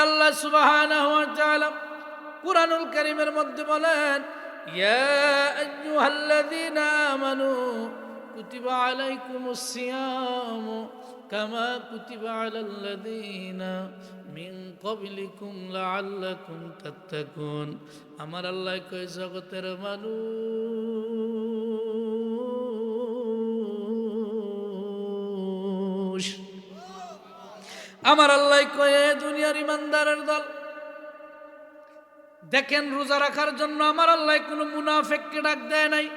আল্লাহ সুবহানাহু ওয়া তাআলা কুরআনুল কারীমের মধ্যে বলেন, ইয়া আইয়ুহাল্লাযীনা আমানু কুতিবা আলাইকুমুস সিয়াম কামা কুতিবা আলাল্লাযীনা মিন ক্বাবলিকুম লাআল্লাকুম তাত্তাকুন। আমার আল্লাহ কয়, জগতের মানুষ, আমার আল্লাহ কয়, দুনিয়ার ইমানদারের দল, দেখেন রোজা রাখার জন্য আমার আল্লাহ কোনো মুনাফিককে ডাক দেয় নাই।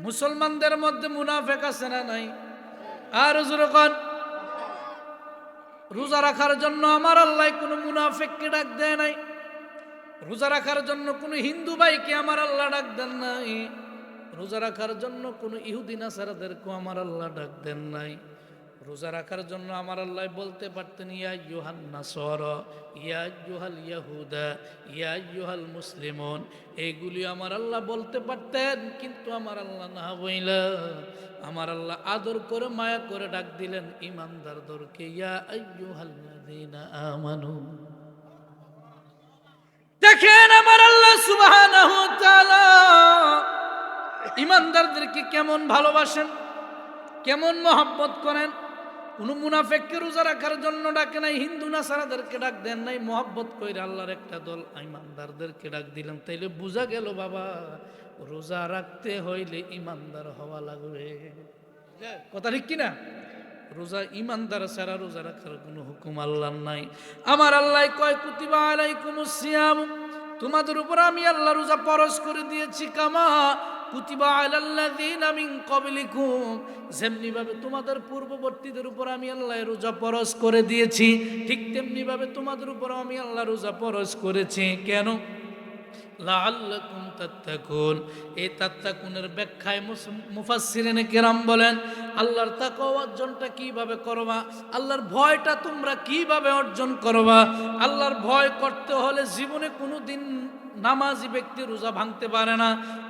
মুসলমানদের মধ্যে মুনাফিক আছে না নাই? আর যখন রোজা রাখার জন্য আমার আল্লাহ কোনো মুনাফিককে ডাক দেয় নাই। রোজা রাখার জন্য কোনো হিন্দু ভাইকে আমার আল্লাহ ডাক দেন নাই। রোজা রাখার জন্য কোনো ইহুদি নাসারাদেরকেও আমার আল্লাহ ডাক দেন নাই। রোজা রাখার জন্য আমার আল্লাহ বলতে পারতেন, ইয়া আইয়ুহান নাসারা, ইয়া আইয়ুহাল ইয়াহুদা, ইয়া আইয়ুহাল মুসলিমুন, এইগুলি আমার আল্লাহ বলতে পারতেন, কিন্তু আমার আল্লাহ না বইলা আমার আল্লাহ আদর করে মায়া করে ডাক দিলেন ইমানদারদেরকে, ইয়া আইয়ুহাল্লাযীনা আমানু। দেখেন আমার আল্লাহ সুবহানাহু ওয়া তাআলা ইমানদারদেরকে কেমন ভালোবাসেন, কেমন মহব্বত করেন। কোন মুনাফিককে রোজা রাখার জন্য ডাকে নাই, হিন্দু নাসারাদেরকে ডাক দেন নাই, মহব্বত কইরা আল্লাহর একটা দল ইমানদারদেরকে ডাক দিলেন। তাইলে বোঝা গেল বাবা, রোজা রাখতে হইলে ইমানদার হওয়া লাগবে। কথা ঠিক কিনা? রোজা ইমানদার ছাড়া রোজা রাখার কোনো হুকুম আল্লাহর নাই। আমার আল্লাহ কয়, কুতিবা আলাইকুমুস সিয়াম, তোমাদের উপর আমি আল্লাহ রোজা ফরজ করে দিয়েছি, কামা কুতিবা আলাল্লাযীনা মিন ক্বাবলিকুম, যেমনি ভাবে তোমাদের পূর্ববর্তীদের উপর আমি আল্লাহ রোজা ফরজ করে দিয়েছি, ঠিক তেমনি ভাবে তোমাদের উপর আমি আল্লাহ রোজা ফরজ করেছি। কেন? লাআল্লাকুম তাত্তাকুন। এই তাত্তাকুনের ব্যাখ্যায় মুফাসসিরিনে কেরাম বলেন, আল্লাহর তাকওয়া অর্জনটা কিভাবে করবা, আল্লাহর ভয়টা তোমরা কিভাবে অর্জন করবা। আল্লাহর ভয় করতে হলে জীবনে কোনোদিন নামাজি ব্যক্তি রোজা ভাঙতে পারে না।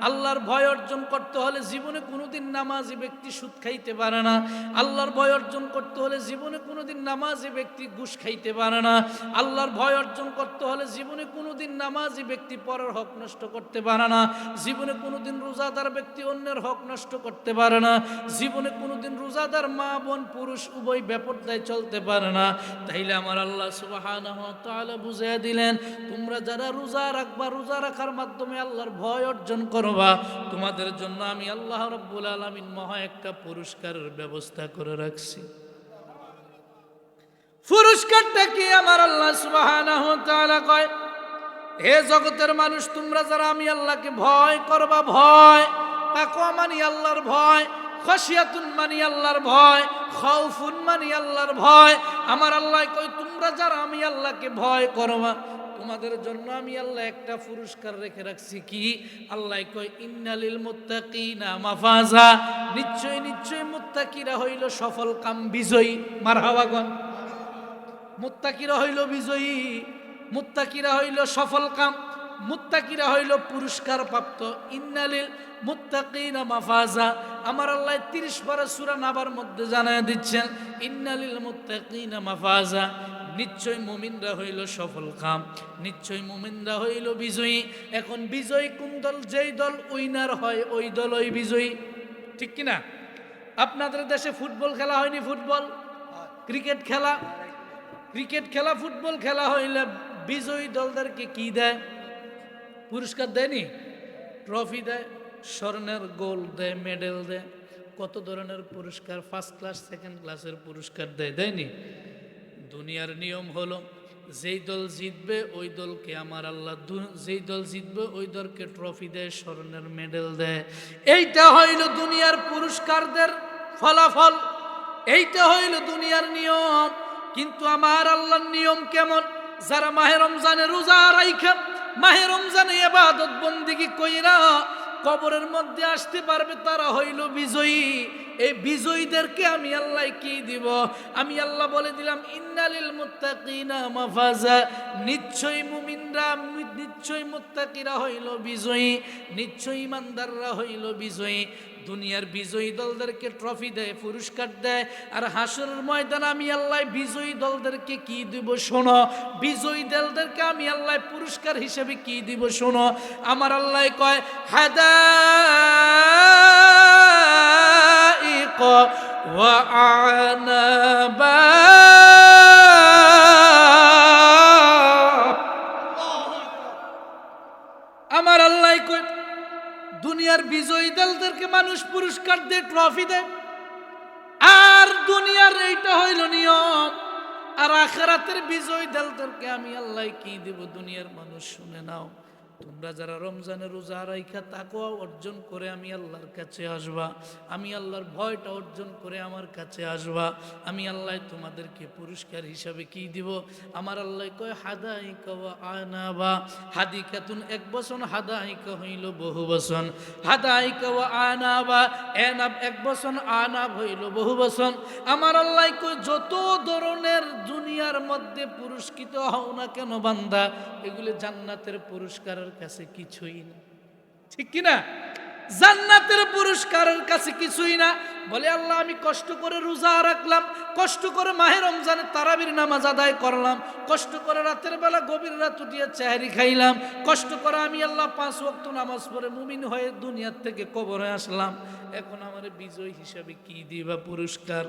আল্লাহর ভয় অর্জন করতে হলে জীবনে কোনোদিন নামাজি ব্যক্তি সুদ খাইতে পারে না। আল্লাহর ভয় অর্জন করতে হলে জীবনে কোনোদিন নামাজি ব্যক্তি ঘুষ খাইতে পারে না। আল্লাহর ভয় অর্জন করতে হলে জীবনে কোনোদিন নামাজি ব্যক্তি পরের হক নষ্ট করতে পারে না। জীবনে কোনোদিন রোজাদার ব্যক্তি অন্যের হক নষ্ট করতে পারে না। জীবনে কোনোদিন রোজাদার মা বোন পুরুষ উভয় বেপরদায় চলতে পারে না। তাইলে আমার আল্লাহ সুবহানাহু ওয়া তাআলা বুঝিয়ে দিলেন, তোমরা যারা রোজা রাখবা, রোজা রাখার মাধ্যমে আল্লাহর ভয় অর্জন করবা, তোমাদের জন্য আমি আল্লাহ রাব্বুল আলামিন মহা একটা পুরস্কারের ব্যবস্থা করে রাখছি। পুরস্কারটা কি? আমার আল্লাহ সুবহানাহু ওয়া তাআলা কয়, হে জগতের মানুষ, তোমরা যারা আমি আল্লাহকে ভয় করবা, ভয়, তাকওয়া মানি আল্লাহর ভয়, খাশিয়াতুন মানি আল্লাহর ভয়, খাউফুন মানি আল্লাহর ভয়। আমার আল্লাহ কয়, তোমরা যারা আমি আল্লাহকে ভয় করবা, তোমাদের জন্য আমি আল্লাহ একটা পুরস্কার রেখে রাখছি। কি? আল্লাহ কয়, ইন্নালিল মুত্তাকিনা মাফাজা, নিশ্চয় নিশ্চয় মুত্তাকিরা হইল সফল কাম বিজয়ী। মারহাবা গন। মুত্তাকিরা হইল বিজয়ী, মুত্তাকিরা হইল সফল কাম, মুত্তাকিরা হইল পুরস্কার প্রাপ্ত। ইন্নালিল মুত্তাকিনা মাফাজা। আমার আল্লাহ 30 পারা সূরা নাবার মধ্যে জানায় দিচ্ছেন, ইন্নালিল মুত্তাকিনা মাফাজা, নিশ্চয় মুমিনরা হইল সফল কাম, নিশ্চয় মুমিনরা হইল বিজয়ী। এখন বিজয়ী কোন দল? যেই দল উইনার হয় ওই দলই বিজয়ী, ঠিক কিনা? আপনাদের দেশে ফুটবল খেলা হয়নি? ফুটবল, ক্রিকেট খেলা, ক্রিকেট খেলা, ফুটবল খেলা হইলে বিজয়ী দলদেরকে কি দেয়? পুরস্কার দেয়নি? ট্রফি দেয়, স্বর্ণের গোল দেয়, মেডেল দেয়, কত ধরনের পুরস্কার, ফার্স্ট ক্লাস সেকেন্ড ক্লাসের পুরস্কার দেয়, দেয়নি? দুনিয়ার নিয়ম হলো, যেই দল জিতবে ওই দলকে আমার আল্লাহ, যেই দল জিতবে ওই দলকে ট্রফি দেয়, স্বর্ণের মেডেল দেয়। এইটা হইল দুনিয়ার পুরস্কারদের ফলাফল, এইটা হইল দুনিয়ার নিয়ম। কিন্তু আমার আল্লাহর নিয়ম কেমন? যারা মাহে রমজানে রোজা রাইখা, মাহে রমজানে ইবাদত বন্দেগী কইরা কবরের মধ্যে আসতে পারবে, তারা হইল বিজয়ী। এই বিজয়ীদেরকে আমি আল্লাহ কি দিব? আমি আল্লাহ বলে দিলাম, ইন্নালিল মুত্তাকিনা মাফাজা, নিশ্চয়ই মুমিন মুমিনরা নিশ্চয়ই মুত্তাকিরা হইল বিজয়ী, নিশ্চয়ই ইমানদাররা হইল বিজয়ী। দুনিয়ার বিজয়ী দলদেরকে ট্রফি দেয়, পুরস্কার দেয়, আর হাসরের ময়দানে আমি আল্লাহ বিজয়ী দলদেরকে কি দিব শোনো। বিজয়ী দলদেরকে আমি আল্লাহ পুরস্কার হিসেবে কি দিব শোনো। আমার আল্লাহ কয় হাদাইক ওয়া আনাবা। আমার আল্লাহ কয় দুনিয়ার বিজয়ী দলদেরকে মানুষ পুরস্কার দেয়, ট্রফি দেয়, আর দুনিয়ার এইটা হইল নিয়ম। আর আখিরাতের বিজয়ী দলদেরকে আমি আল্লাহ কি দিব দুনিয়ার মানুষ শুনে নাও। তোমরা যারা রমজানের রোজা রাইখা তাকওয়া অর্জন করে আমি আল্লাহর কাছে আসবা, আমি আল্লাহর ভয়টা অর্জন করে আমার কাছে আসবা, আমি আল্লাহ তোমাদেরকে পুরস্কার হিসাবে কি দিব। আমার আল্লাহ কয় হাদাইকা ওয়া আনাবা। হাদিকাতুন এক বচন, হাদাইকা হইল বহু বচন। হাদাইকা ওয়া আনাবা, এনাব এক বচন, আনাব হইল বহু বচন। আমার আল্লাহ কয় যত ধরনের দুনিয়ার মধ্যে পুরস্কৃত হও না কেন বান্দা, এগুলি জান্নাতের পুরস্কারের কাছে কিছুই না। ঠিক কিনা? জান্নাতের পুরস্কারের কাছে কিছুই না। বলে আল্লাহ আমি কষ্ট করে রোজা রাখলাম, কষ্ট করে মাহে রমজানের তারাবির নামাজ আদায় করলাম, কষ্ট করে রাতের বেলা গভীর রাত উঠিয়ে চাহরি খাইলাম, কষ্ট করে আমি আল্লাহ 5 ওয়াক্ত নামাজ পড়ে মুমিন হয়ে দুনিয়ার থেকে কবরে আসলাম, এখন আমার বিজয় হিসাবে কি দিবা পুরস্কার?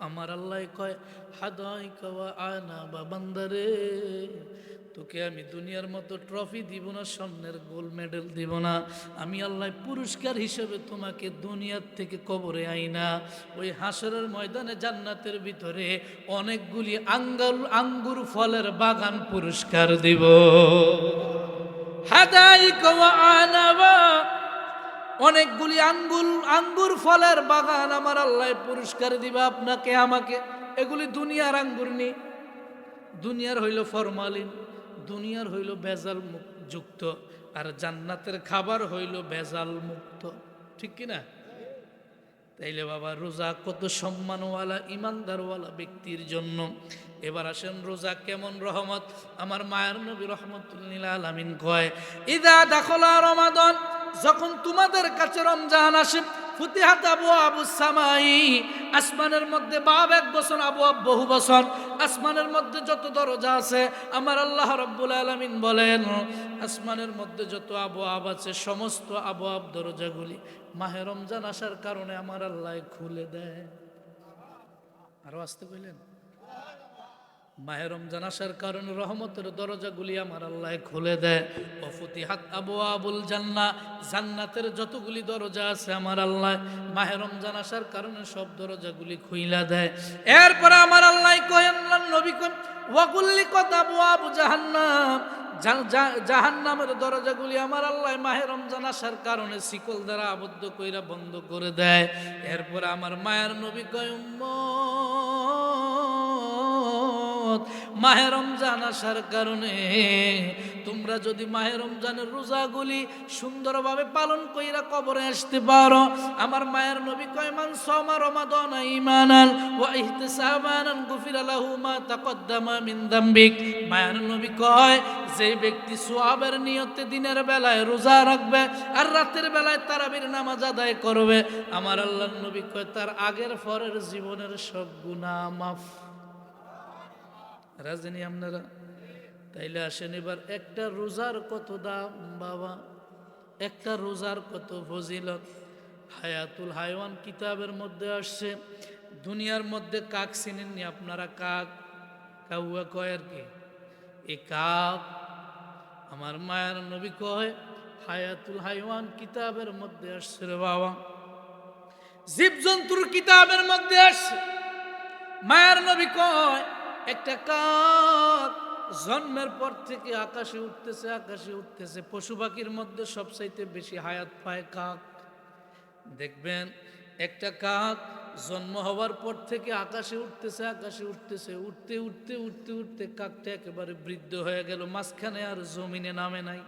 আমার আল্লাহ কয় হাদাইকা ওয়া আনাবা। বান্দারে তোকে আমি দুনিয়ার মতো ট্রফি দিব না, স্বর্ণের গোল্ড মেডেল দিব না, আমি আল্লাহ পুরস্কার হিসেবে তোমাকে দুনিয়ার থেকে কবরে আইনা ওই হাসরের ময়দানে জান্নাতের ভিতরে অনেকগুলি আঙ্গুর ফলের বাগান পুরস্কার দিব। হাদাইকা ওয়া আনাবা, অনেকগুলি আঙ্গুর ফলের বাগান আমার আল্লাহ পুরস্কার দিবা আপনাকে আমাকে। এগুলি দুনিয়ার আঙ্গুর নেই, দুনিয়ার হইল ফরমালিন, দুনিয়ার হইল ভেজাল যুক্ত, আর জান্নাতের খাবার হইল ভেজাল মুক্ত। ঠিক কিনা? তাইলে বাবা রোজা কত সম্মানওয়ালা ইমানদারওয়ালা ব্যক্তির জন্য। এবার আসেন রোজা কেমন রহমত। আমার মায়ের নবী রহমতুল্লিল আলামিন কয় ইদা দাখলা রমাদান, যখন তোমাদের কাছে রমজান আসে, ফুতিহাত আবওয়াবুস সামাই, আসমানের মধ্যে বাব এক বছর, আবওয়াব বহু বছর। আসমানের মধ্যে যত দরজা আছে আমার আল্লাহ রাব্বুল আলামিন বলেন আসমানের মধ্যে যত আবওয়াব আছে সমস্ত আবওয়াব দরজাগুলি মাহে রমজান আসার কারণে আমার আল্লাহ খুলে দেয়। আরো আসতে কইলেন, মাহে রমজান আসার কারণে রহমতের দরজাগুলি আমার আল্লাহ খুলে দেয়। ও ফুতিহাত আবওয়াবুল জান্নাহ, জান্নাতের যতগুলি দরজা আছে আমার আল্লাহ মাহে রমজান আসার কারণে সব দরজাগুলি খুইলা দেয়। এরপর আমার আল্লাহ কয়, আল্লাহর নবী কয় ওয়াগুল্লিকাত আবওয়াবু জাহান্নাম, জাহান্নামের দরজাগুলি আমার আল্লাহ মাহে রমজান আসার কারণে শিকল দ্বারা আবদ্ধ কইরা বন্ধ করে দেয়। এরপর আমার মায়ের নবী কয় উম্মত, মাহে রমজান আসার কারণে তোমরা যদি মাহে রমজানের রোজাগুলি সুন্দরভাবে পালন কইরা কবরে আসতে পারো, আমার মায়ের নবী কয় মান সামা রমাদান ঈমানান ওয়া ইহতিসাবান গুফিরা লাহু মা তাকদ্দামা মিন যামবিক। মায়ের নবী কয় যে ব্যক্তি সওয়াবের নিয়তে দিনের বেলায় রোজা রাখবে আর রাতের বেলায় তারাবির নামাজ আদায় করবে, আমার আল্লাহর নবী কয় তার আগের পরের জীবনের সব গুনাহ মাফ। রাজনী আপনারা? তাইলে আসেন এবার একটা রোজার কত দাম বাবা, একটা রোজার কত ফজিলত। হায়াতুল হায়ওয়ান কিতাবের মধ্যে আসছে, দুনিয়ার মধ্যে কাক চিনেননি আপনারা? কাক, কাউয়া কয় আর কি, এই কাক আমার মায়ের নবী কয় হায়াতুল হায়ওয়ান কিতাবের মধ্যে আসছে রে বাবা, জীবজন্তুর কিতাবের মধ্যে আসছে। মায়ের নবী কয় একটা কাক জন্মের পর থেকে আকাশে উঠতেছে, আকাশে উঠতেছে। পশু পাখির মধ্যে সবচাইতে বেশি হায়াত পায় কাক। দেখবেন একটা কাক জন্ম হওয়ার পর থেকে আকাশে উঠতেছে, আকাশে উঠতেছে, উঠতে উঠতে উঠতে উঠতে কাকটা একেবারে বৃদ্ধ হয়ে গেল, মাঝখানে আর জমিনে নামে নাই,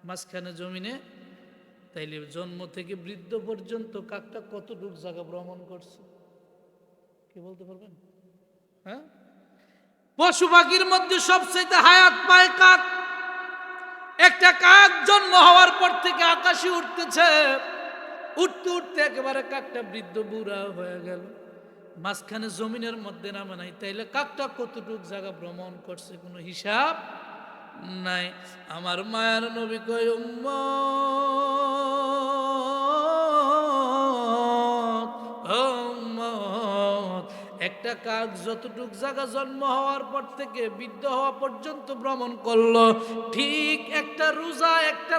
মাঝখানে জমিনে। তাইলে জন্ম থেকে বৃদ্ধ পর্যন্ত কাকটা কতটুকু জায়গা ভ্রমণ করছে কি বলতে পারবেন? হ্যাঁ, পশু পাখির মধ্যে সবচেয়ে হায়াত পায় কাক। একটা কাক জন্ম হওয়ার পর থেকে আকাশে উঠতেছে, উঠতে উঠতে একেবারে কাকটা বৃদ্ধ বুড়া হয়ে গেল, মাঝখানে জমিনের মধ্যে নামে নাই। তাইলে কাকটা কতটুক জায়গা ভ্রমণ করছে কোনো হিসাব নাই। আমার মায়ের নবী কয়, উম্মত উম্মত, একটা কাক যতটুক জায়গা জন্ম হওয়ার পর থেকে বৃদ্ধ হওয়া পর্যন্ত ভ্রমণ করলো, ঠিক একটা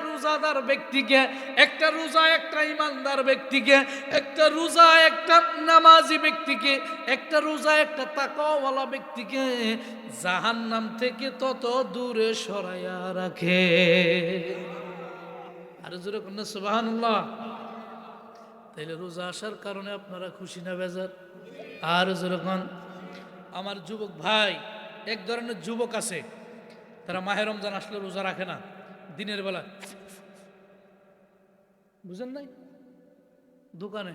রোজাদার ব্যক্তিকে, একটা রোজা একটা ইমানদার ব্যক্তিকে, একটা রোজা একটা নামাজি ব্যক্তিকে, একটা রোজা একটা তাকওয়াওয়ালা ব্যক্তিকে জাহান্নাম থেকে তত দূরে সরাইয়া রাখে। আর জোরে কোন সুবহানাল্লাহ। তাইলে রোজা আসার কারণে আপনারা খুশি না বেজার? আর যেরকম আমার যুবক ভাই, এক ধরনের যুবক আছে, তারা মাহে রমজান আসলে রোজা রাখে না, দিনের বেলা, বুঝেন নাই, দোকানে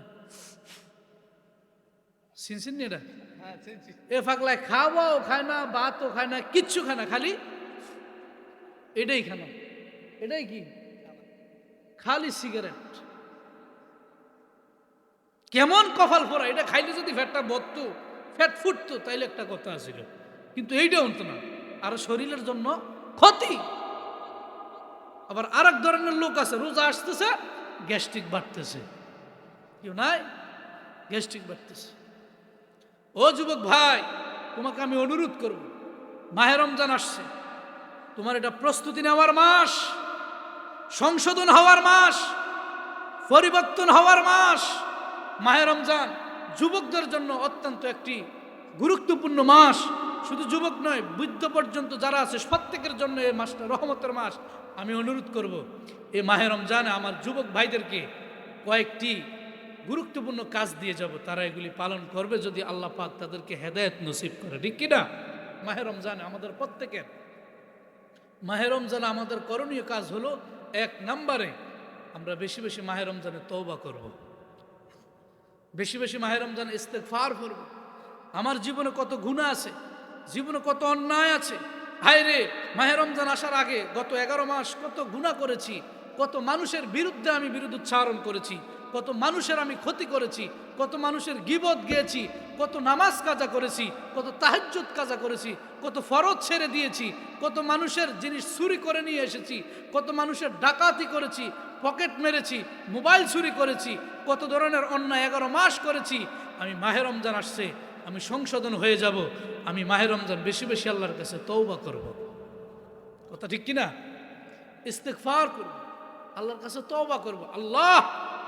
চিনছেন এটা, এ ফাঁকলায় খাওয়াও খায় না, ভাতও খায় না, কিচ্ছু খায় না, খালি এটাই খানা, এটাই কি খালি সিগারেট। কেমন কপাল পড়া! এটা খাইলে যদি ফ্যাটটা বধতো, ফ্যাট ফুটতো, তাইলে একটা কথা ছিল, কিন্তু এইটা হতো না, আরো শরীরের জন্য ক্ষতি। আবার আর এক ধরনের লোক আছে, রোজা আসতেছে গ্যাস্ট্রিক বাড়তেছে, কেউ নাই, গ্যাস্ট্রিক বাড়তেছে। ও যুবক ভাই, তোমাকে আমি অনুরোধ করব, মাহে রমজান আসছে, তোমার এটা প্রস্তুতি নেওয়ার মাস, সংশোধন হওয়ার মাস, পরিবর্তন হওয়ার মাস। মাহে রমজান যুবকদের জন্য অত্যন্ত একটি গুরুত্বপূর্ণ মাস। শুধু যুবক নয়, বৃদ্ধ পর্যন্ত যারা আছে প্রত্যেকের জন্য এই মাসটা রহমতের মাস। আমি অনুরোধ করব, এই মাহে রমজানে আমার যুবক ভাইদেরকে কয়েকটি গুরুত্বপূর্ণ কাজ দিয়ে যাব, তারা এগুলি পালন করবে যদি আল্লাহ পাক তাদেরকে হেদায়েত নসিব করে, ঠিক কিনা? মাহে রমজানে আমাদের প্রত্যেকের, মাহে রমজানে আমাদের করণীয় কাজ হলো, এক নম্বরে আমরা বেশি বেশি মাহে রমজানে তওবা করব, বেশি বেশি মাহে রমজানে ইস্তেগফার করব। আমার জীবনে কত গুনাহ আছে, জীবনে কত অন্যায় আছে, হায় রে, মাহে রমজান আসার আগে গত 11 মাস কত গুনাহ করেছি, কত মানুষের বিরুদ্ধে আমি বিরুদ্ধোচ্চারণ করেছি, কত মানুষের আমি ক্ষতি করেছি, কত মানুষের গীবত গেয়েছি, কত নামাজ কাজা করেছি, কত তাহাজ্জুদ কাজা করেছি, কত ফরজ ছেড়ে দিয়েছি, কত মানুষের জিনিস চুরি করে নিয়ে এসেছি, কত মানুষের ডাকাতি করেছি, পকেট মেরেছি, মোবাইল চুরি করেছি, কত ধরনের অন্যায় 11 মাস করেছি। আমি মাহে রমজান আসছে, আমি সংশোধন হয়ে যাব, আমি মাহে রমজান বেশি বেশি আল্লাহর কাছে তওবা করব, কথা ঠিক কিনা? ইস্তেগফার করব, আল্লাহর কাছে তওবা করব, আল্লাহ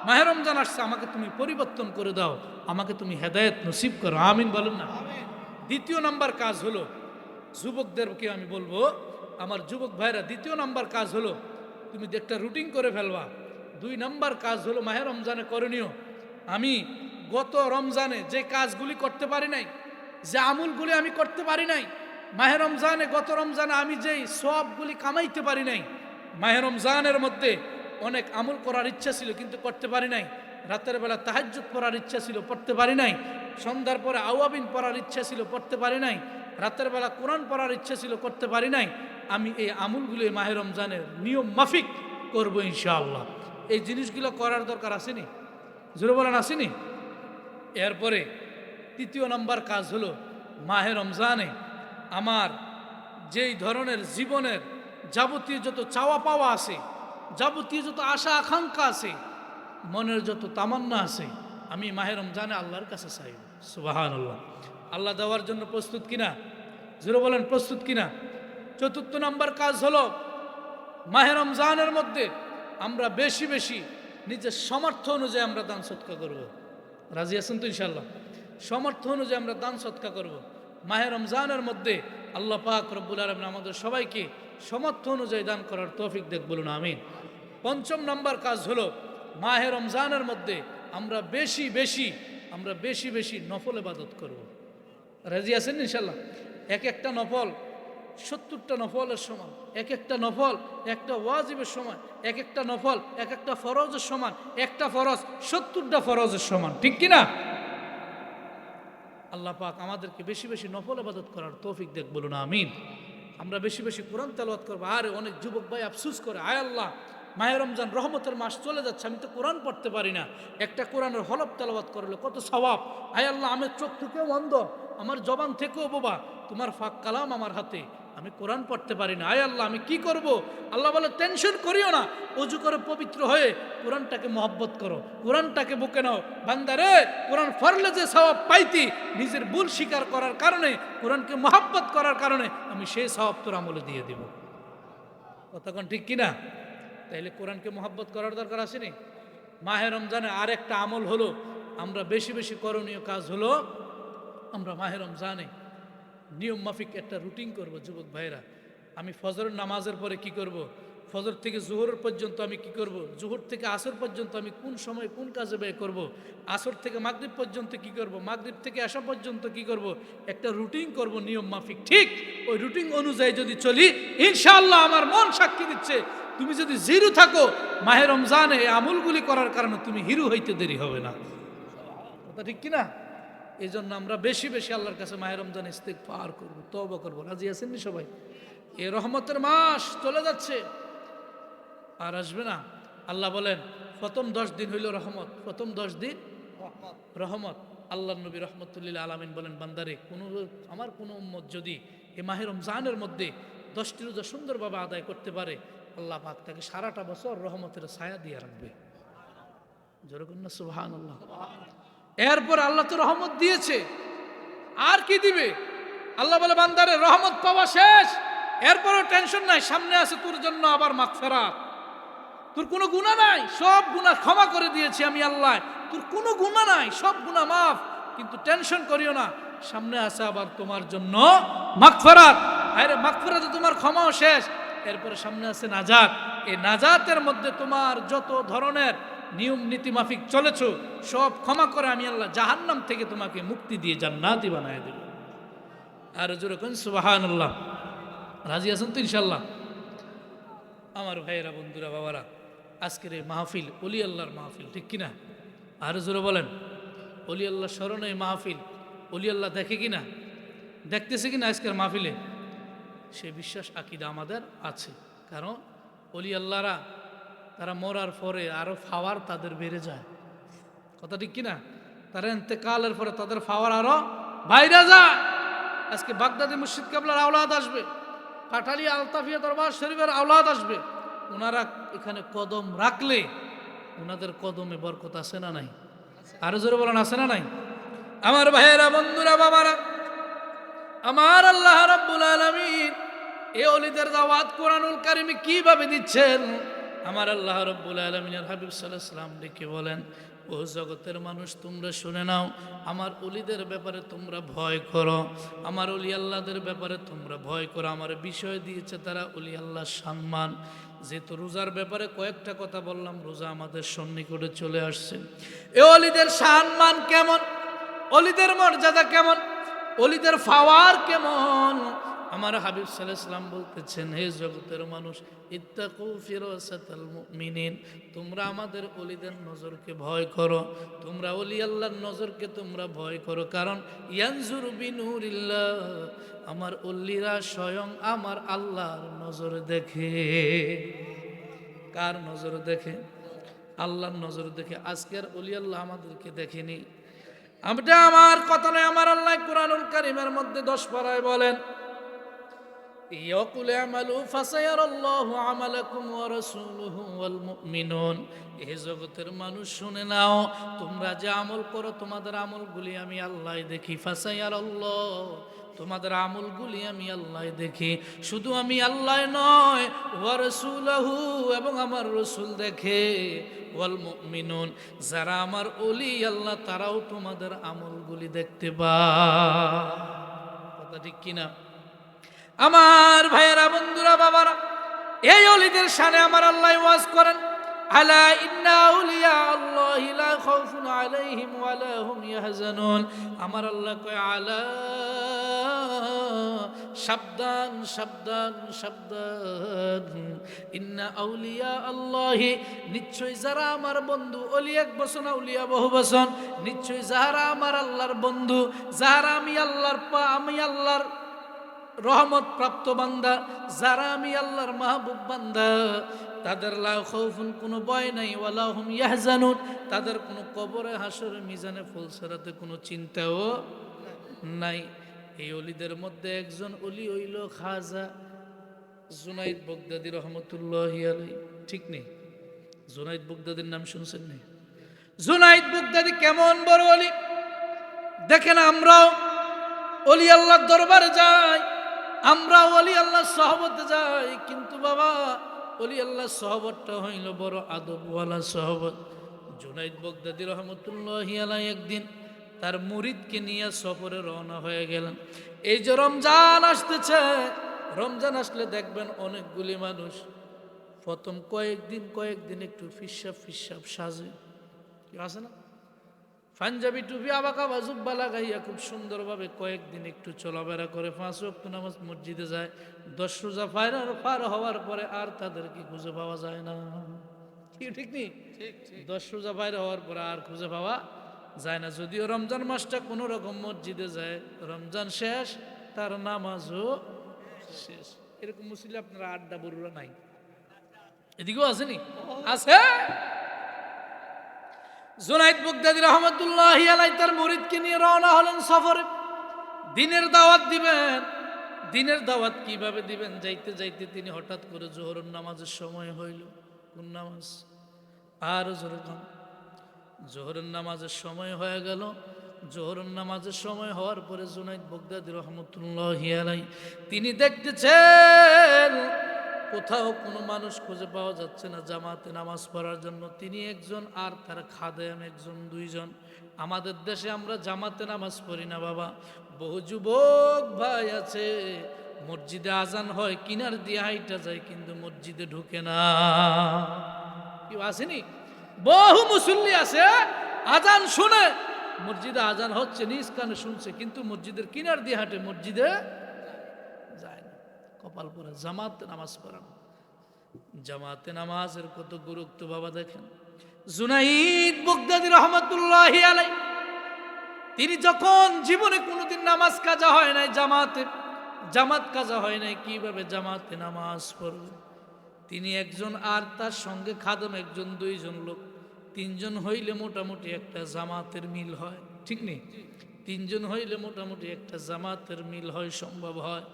মাহে রমজান আসছে, আমাকে তুমি পরিবর্তন করে দাও, আমাকে তুমি হেদায়েত নসিব করো, আমিন বলুন না। দ্বিতীয় নাম্বার কাজ হলো, যুবকদেরকে আমি বলবো, আমার যুবক ভাইরা, দ্বিতীয় নাম্বার কাজ হলো তুমি একটা রুটিন করে ফেলবা। 2 নাম্বার কাজ হলো মাহে রমজানে করণীয়, আমি গত রমজানে যে কাজগুলি করতে পারি নাই, যে আমলগুলি আমি করতে পারি নাই, মাহে রমজানে গত রমজানে আমি যেই সওয়াবগুলি কামাইতে পারি নাই, মাহে রমজানের মধ্যে অনেক আমল করার ইচ্ছা ছিল কিন্তু করতে পারি নাই, রাতের বেলা তাহাজ্জুদ পড়ার ইচ্ছা ছিল পড়তে পারি নাই, সন্ধ্যার পরে আওয়াবিন পড়ার ইচ্ছা ছিল পড়তে পারি নাই, রাতের বেলা কোরআন পড়ার ইচ্ছা ছিল করতে পারি নাই। আমি এই আমলগুলো মাহে রমজানের নিয়ম মাফিক করবো ইনশাআল্লাহ। এই জিনিসগুলো করার দরকার আসেনি, জোরে বলেন আসেনি? এরপরে 3 নম্বর কাজ হলো, মাহে রমজানে আমার যেই ধরনের জীবনের যাবতীয় যত চাওয়া পাওয়া আছে, যাবতীয় যত আশা আকাঙ্ক্ষা আছে, মনের যত তামান্না আছে, আমি মাহে রমজানে আল্লাহর কাছে চাইব। সুবহানাল্লাহ। আল্লাহ দেওয়ার জন্য প্রস্তুত কিনা? জোরে বলেন প্রস্তুত কিনা? 4 নম্বর কাজ হলো, মাহে রমজানের মধ্যে আমরা বেশি বেশি নিজের সামর্থ্য অনুযায়ী আমরা দান সৎকা করব। রাজি আছেন তো ইনশাআল্লাহ? সামর্থ্য অনুযায়ী আমরা দান সৎকা করব। মাহে রমজানের মধ্যে আল্লাহ পাক রব্বুল আলামিন আমাদের সবাইকে সামর্থ্য অনুযায়ী দান করার তৌফিক দেখ, বলুন আমিন। 5 নম্বর কাজ হলো, মাহে রমজানের মধ্যে আমরা বেশি বেশি নফল ইবাদত করব। রাজি আছেন ইনশাআল্লাহ? এক একটা নফল 70টা নফলের সমান, এক একটা নফল একটা ওয়াজিবের সমান, এক একটা নফল এক একটা ফরজের সমান, একটা ফরজ 70টা ফরজের সমান, ঠিক কিনা? আল্লাহ পাক আমাদেরকে বেশি বেশি নফল ইবাদত করার তৌফিক দেখ, বলুন আমিন। আমরা বেশি বেশি কোরআন তেলাওয়াত করবো। আরে অনেক যুবক ভাই আফসুস করে, আয় আল্লাহ মাহে রমজান রহমতের মাস চলে যাচ্ছে, আমি তো কোরআন পড়তে পারি না, একটা কোরআনের হলফ তেলাওয়াত করলে কত সওয়াব। আয় আল্লাহ আমার চোখ থেকেও অন্ধ, আমার জবান থেকেও বোবা, তোমার ফাক কালাম আমার হাতে, আমি কোরআন পড়তে পারি না। আয় আল্লাহ আমি কি করব? আল্লাহ বলে টেনশন করিও না, অজু করে পবিত্র হয়ে কোরআনটাকে মহব্বত করো, কোরআনটাকে বুকে নাও। বান্দারে কোরআন পড়লে যে সওয়াব পাইতি, নিজের ভুল স্বীকার করার কারণে, কোরআনকে মহব্বত করার কারণে আমি সেই সওয়াব তোর আমলে দিয়ে দেব। কতক্ষণ ঠিক কিনা? তাইলে কোরআনকে মহব্বত করার দরকার আসেনি? মাহে রমজানে আরেকটা আমল হলো, আমরা বেশি বেশি করণীয় কাজ হলো, আমরা মাহে রমজানে নিয়ম মাফিক একটা রুটিন করব। যুবক ভাইরা, আমি ফজরের নামাজের পরে কি করব, ফজর থেকে জোহরের পর্যন্ত আমি কি করব, জোহর থেকে আসর পর্যন্ত আমি কোন সময় কোন কাজে ব্যয় করব, আসর থেকে মাগরিব পর্যন্ত কি করব, মাগরিব থেকে আসা পর্যন্ত কি করব, একটা রুটিন করব নিয়ম মাফিক। ঠিক ওই রুটিন অনুযায়ী যদি চলি, ইনশাআল্লাহ আমার মন সাক্ষী দিচ্ছে, তুমি যদি জিরো থাকো মাহে রমজানে এই আমলগুলি করার কারণে তুমি হিরো হইতে দেরি হবে না। কথা ঠিক কিনা? এই জন্য আমরা বেশি বেশি আল্লাহর কাছে মাহে রমজান ইস্তেগফার করবো, তওবা করবো। রাজি আছেননি সবাই? এই রহমতের মাস চলে যাচ্ছে, আর আসবে না। আল্লাহ বলেন প্রথম 10 দিন হইল রহমত, প্রথম 10 দিন রহমত। আল্লাহ নবী রহমতুল্লিল আলামিন বলেন, বান্দারে আমার কোনো উম্মত যদি এই মাহে রমজানের মধ্যে 10টি রোজা সুন্দরভাবে আদায় করতে পারে, আল্লাহ পাক তাকে সারাটা বছর রহমতের ছায়া দিয়ে রাখবে। যেরকম না সুবহানাল্লাহ। এরপর আল্লাহ তো রহমত দিয়েছে, আর কি দিবে? আল্লাহ বলে, বান্দারে রহমত পাওয়া শেষ, এরপরও টেনশন নাই, সামনে আছে তোর জন্য আবার মাগফিরাত। তোর কোনো গুনাহ নাই, সব গুনাহ ক্ষমা করে দিয়েছি আমি আল্লাহ, তোর কোনো গুনাহ নাই, সব গুনাহ মাফ, কিন্তু টেনশন করিও না, সামনে আছে আবার তোমার জন্য মাগফিরাত। আরে মাগফিরাতে তোমার ক্ষমাও শেষ, এরপরে সামনে আছে নাজাত। এই নাজাতের মধ্যে তোমার যত ধরনের নিয়ম নীতি মাফিক চলেছো সব ক্ষমা করে আমি আল্লাহ জাহান্নাম থেকে তোমাকে মুক্তি দিয়ে জান্নাতি বানায় দেব। আর জোরে কোন সুবহানাল্লাহ। রাজি আছেন তো ইনশাআল্লাহ? আমার ভাইয়েরা, বন্ধুরা, বাবারা, আজকের এই মাহফিল ওলি আল্লাহর মাহফিল, ঠিক কিনা? আর জোরে বলেন, ওলি আল্লাহ স্মরণে মাহফিল। ওলি আল্লাহ দেখে কিনা, দেখতেছে কিনা আজকের মাহফিলে? সে বিশ্বাস আকীদা আমাদের আছে। কারণ ওলি আল্লাহরা তারা মরার পরে আরো পাওয়ার তাদের বেড়ে যায়। কথা ঠিক কিনা? তারা ইন্তেকালের পরে তাদের পাওয়ার আরো বাইরে যায়। আজকে বাগদাদি মুর্শিদ কেবলার আওলাদ আসবে, কাঠালি আলতাফিয়া দরবার শরীফের আওলাদ আসবে, ওনারা এখানে কদম রাখলে ওনাদের কদমে বরকত আছে না নাই? আরো জোরে বলেন, আছে না নাই? আমার ভাইয়েরা, বন্ধুরা, বাবারা, আমার আল্লাহ রাব্বুল আলামিন এই ওলিদের দাওয়াত কোরআনুল কারীমে কিভাবে দিচ্ছেন? আমার আল্লাহ রাব্বুল আলামিনের হাবিব সাল্লাল্লাহু আলাইহি ওয়াসাল্লাম ডেকে বলেন, ও জগতের মানুষ তোমরা শুনে নাও, আমার ওলিদের ব্যাপারে তোমরা ভয় করো, আমার ওলি আল্লাহদের ব্যাপারে তোমরা ভয় করো। আমার বিষয় দিয়েছে তারা ওলি আল্লাহর সম্মান। যেহেতু রোজার ব্যাপারে কয়েকটা কথা বললাম, রোজা আমাদের সন্নিকটে চলে আসছে। এ ওলিদের সম্মান কেমন, ওলিদের মর্যাদা কেমন, ওলিদের পাওয়ার কেমন, আমার হাবিব সাল্লাল্লাহু আলাইহি ওয়াসাল্লাম বলতেছেন, হে জগতের মানুষ, ইত্তাকু ফিরাসাতাল মুমিনিন, তোমরা আমাদের ওলিদের নজরকে ভয় করো, তোমরা ওলি আল্লাহর নজরকে তোমরা ভয় করো। কারণ ইয়ানজুরু বিনুরিল্লাহ, আমার ওলিরা স্বয়ং আমার আল্লাহর নজর দেখে। কার নজর দেখে? আল্লাহর নজর দেখে। আজকের ওলি আল্লাহ আমাদেরকে দেখেনি। এটা আমার কথা নয়, আমার আল্লাহ কুরআনুল কারীমের মধ্যে 10 পারায় বলেন, ইয়াকুল আমালু ফাসায়ারাল্লাহু আমালাকুম ওয়া রাসূলুহু ওয়াল মুমিনুন। এই জগতের মানুষ শুনে নাও, তোমরা যে আমল করো তোমাদের আমলগুলি আমি আল্লাহ দেখি। ফাসায়ারাল্লাহ, তোমাদের আমলগুলি আমি আল্লাহ দেখি। শুধু আমি আল্লাহ নয়, ওয়া রাসূলুহু, এবং আমার রাসূল দেখে, ওয়াল মুমিনুন, যারা আমার ওলি আল্লাহ তারাও তোমাদের আমলগুলি দেখতে পায়। কথা ঠিক কিনা? আমার ভাইয়েরা, বন্ধুরা, বাবারা, এই ওলিদের শানে আমার আল্লাহ ওয়াজ করেন, আলা ইন্না আউলিয়া আল্লাহি লা খাউফুন আলাইহিম ওয়া লা হুম ইয়াহজানুন। আমার আল্লাহ কয়, আলা, সাবধান সাবধান সাবধান। ইন্না আউলিয়া আল্লাহি, নিশ্চয় যারা আমার বন্ধু, অলি এক বচন আউলিয়া বহু বচন, নিশ্চয় যারা আমার আল্লাহর বন্ধু, যারা আমি আল্লাহর রহমত প্রাপ্ত বান্দা, যারা আমি আল্লাহর মাহবুব বান্দা, তাদের লা খাউফুন, কোনো ভয় নাই, ওয়ালা হুম ইয়াহজানুন, তাদের কোনো কবরে হাসরে মিজানে ফুলসরাতে কোনো চিন্তাও নাই। এই অলিদের মধ্যে একজন অলি হইল খাজা জুনাইদ বগদাদি রহমতুল্লাহি আলাইহি। ঠিক নেই? জুনাইদ বগদাদির নাম শুনছেন নি? জুনাইদ বগদাদি কেমন বড় অলি দেখেন। আমরাও অলি আল্লাহর দরবারে যাই, আমরা অলি আল্লাহর সহবতে যাই, কিন্তু বাবা অলি আল্লাহর সহবতটা হইল বড় আদবওয়ালা সহবত। জুনাইদ বগদাদি রহমতুল্লাহি আলাইহি একদিন তার মুরিদকে নিয়ে সফরে রওনা হয়ে গেলেন। এই যে রমজান আসতেছে, রমজান আসলে দেখবেন অনেকগুলি মানুষ প্রথম কয়েকদিন একটু ফিসাব সাজে, কি আছে না, পাঞ্জাবি টুপি আবাকা জুব্বা লাগাইয়া খুব সুন্দরভাবে কয়েকদিন একটু চলাফেরা করে, 5 ওয়াক্ত নামাজ মসজিদে যায়। 10 রোজা পার হওয়ার পরে আর তাদেরকে খুঁজে পাওয়া যায় না। ঠিক নেই? 10 রোজা পার হওয়ার পরে আর খুঁজে পাওয়া যায় না। যদিও রমজান মাসটা কোনো রকম মসজিদে যায়, রমজান শেষ তার নামাজও শেষ। এরকম মুসলিম আপনারা আড্ডা বড়ুরা নাই? এদিকেও আসেনি? আছে। জুনাইদ বগদাদি রহমতুল্লাহি আলাইহি তার মুরিদকে নিয়ে রওনা হলেন সফরে। দিনের দাওয়াত দিবেন। দিনের দাওয়াত কিভাবে দিবেন? যাইতে যাইতে তিনি হঠাৎ করে জোহরের নামাজের সময় হইল। কোন নামাজ? আর জোরে কোন? জোহরের নামাজের সময় হয়ে গেল। জোহরের নামাজের সময় হওয়ার পরে জুনাইদ বগদাদি রহমতুল্লাহি আলাইহি তিনি দেখতেছেন কোথাও কোনো মানুষ খুঁজে পাওয়া যাচ্ছে না জামাতে নামাজ পড়ার জন্য। তিনি একজন আর তার খাদেম একজন, 2 জন। আমাদের দেশে আমরা জামাতে নামাজ পড়ি না বাবা। বহু যুবক ভাই আছে মসজিদে আজান হয় কিনার দিয়ে হাইটা যায়, কিন্তু মসজিদে ঢুকে না। কেউ আসেনি? বহু মুসল্লি আছে আজান শুনে, মসজিদে আজান হচ্ছে নিজ কানে শুনছে, কিন্তু মসজিদের কিনার দিয়ে হাঁটে, মসজিদে যায় না। কপাল পরে জামাতে নামাজ পড়ানো। জামাতে নামাজের কত গুরুত্ব বাবা দেখেন। জুনাইদ বগদাদি রহমতুল্লাহি আলাইহি তিনি যখন জীবনে কোনোদিন নামাজ কাজা হয় নাই, জামাত কাজা হয় নাই, কিভাবে জামাতে নামাজ পড়বে? তিনি একজন আর তার সঙ্গে খাদেম একজন, 2 জন লোক, 3 জন হইলে মোটামুটি একটা জামাতের মিল হয়। ঠিক নেই? 3 জন হইলে মোটামুটি একটা জামাতের মিল হয়, সম্ভব হয়।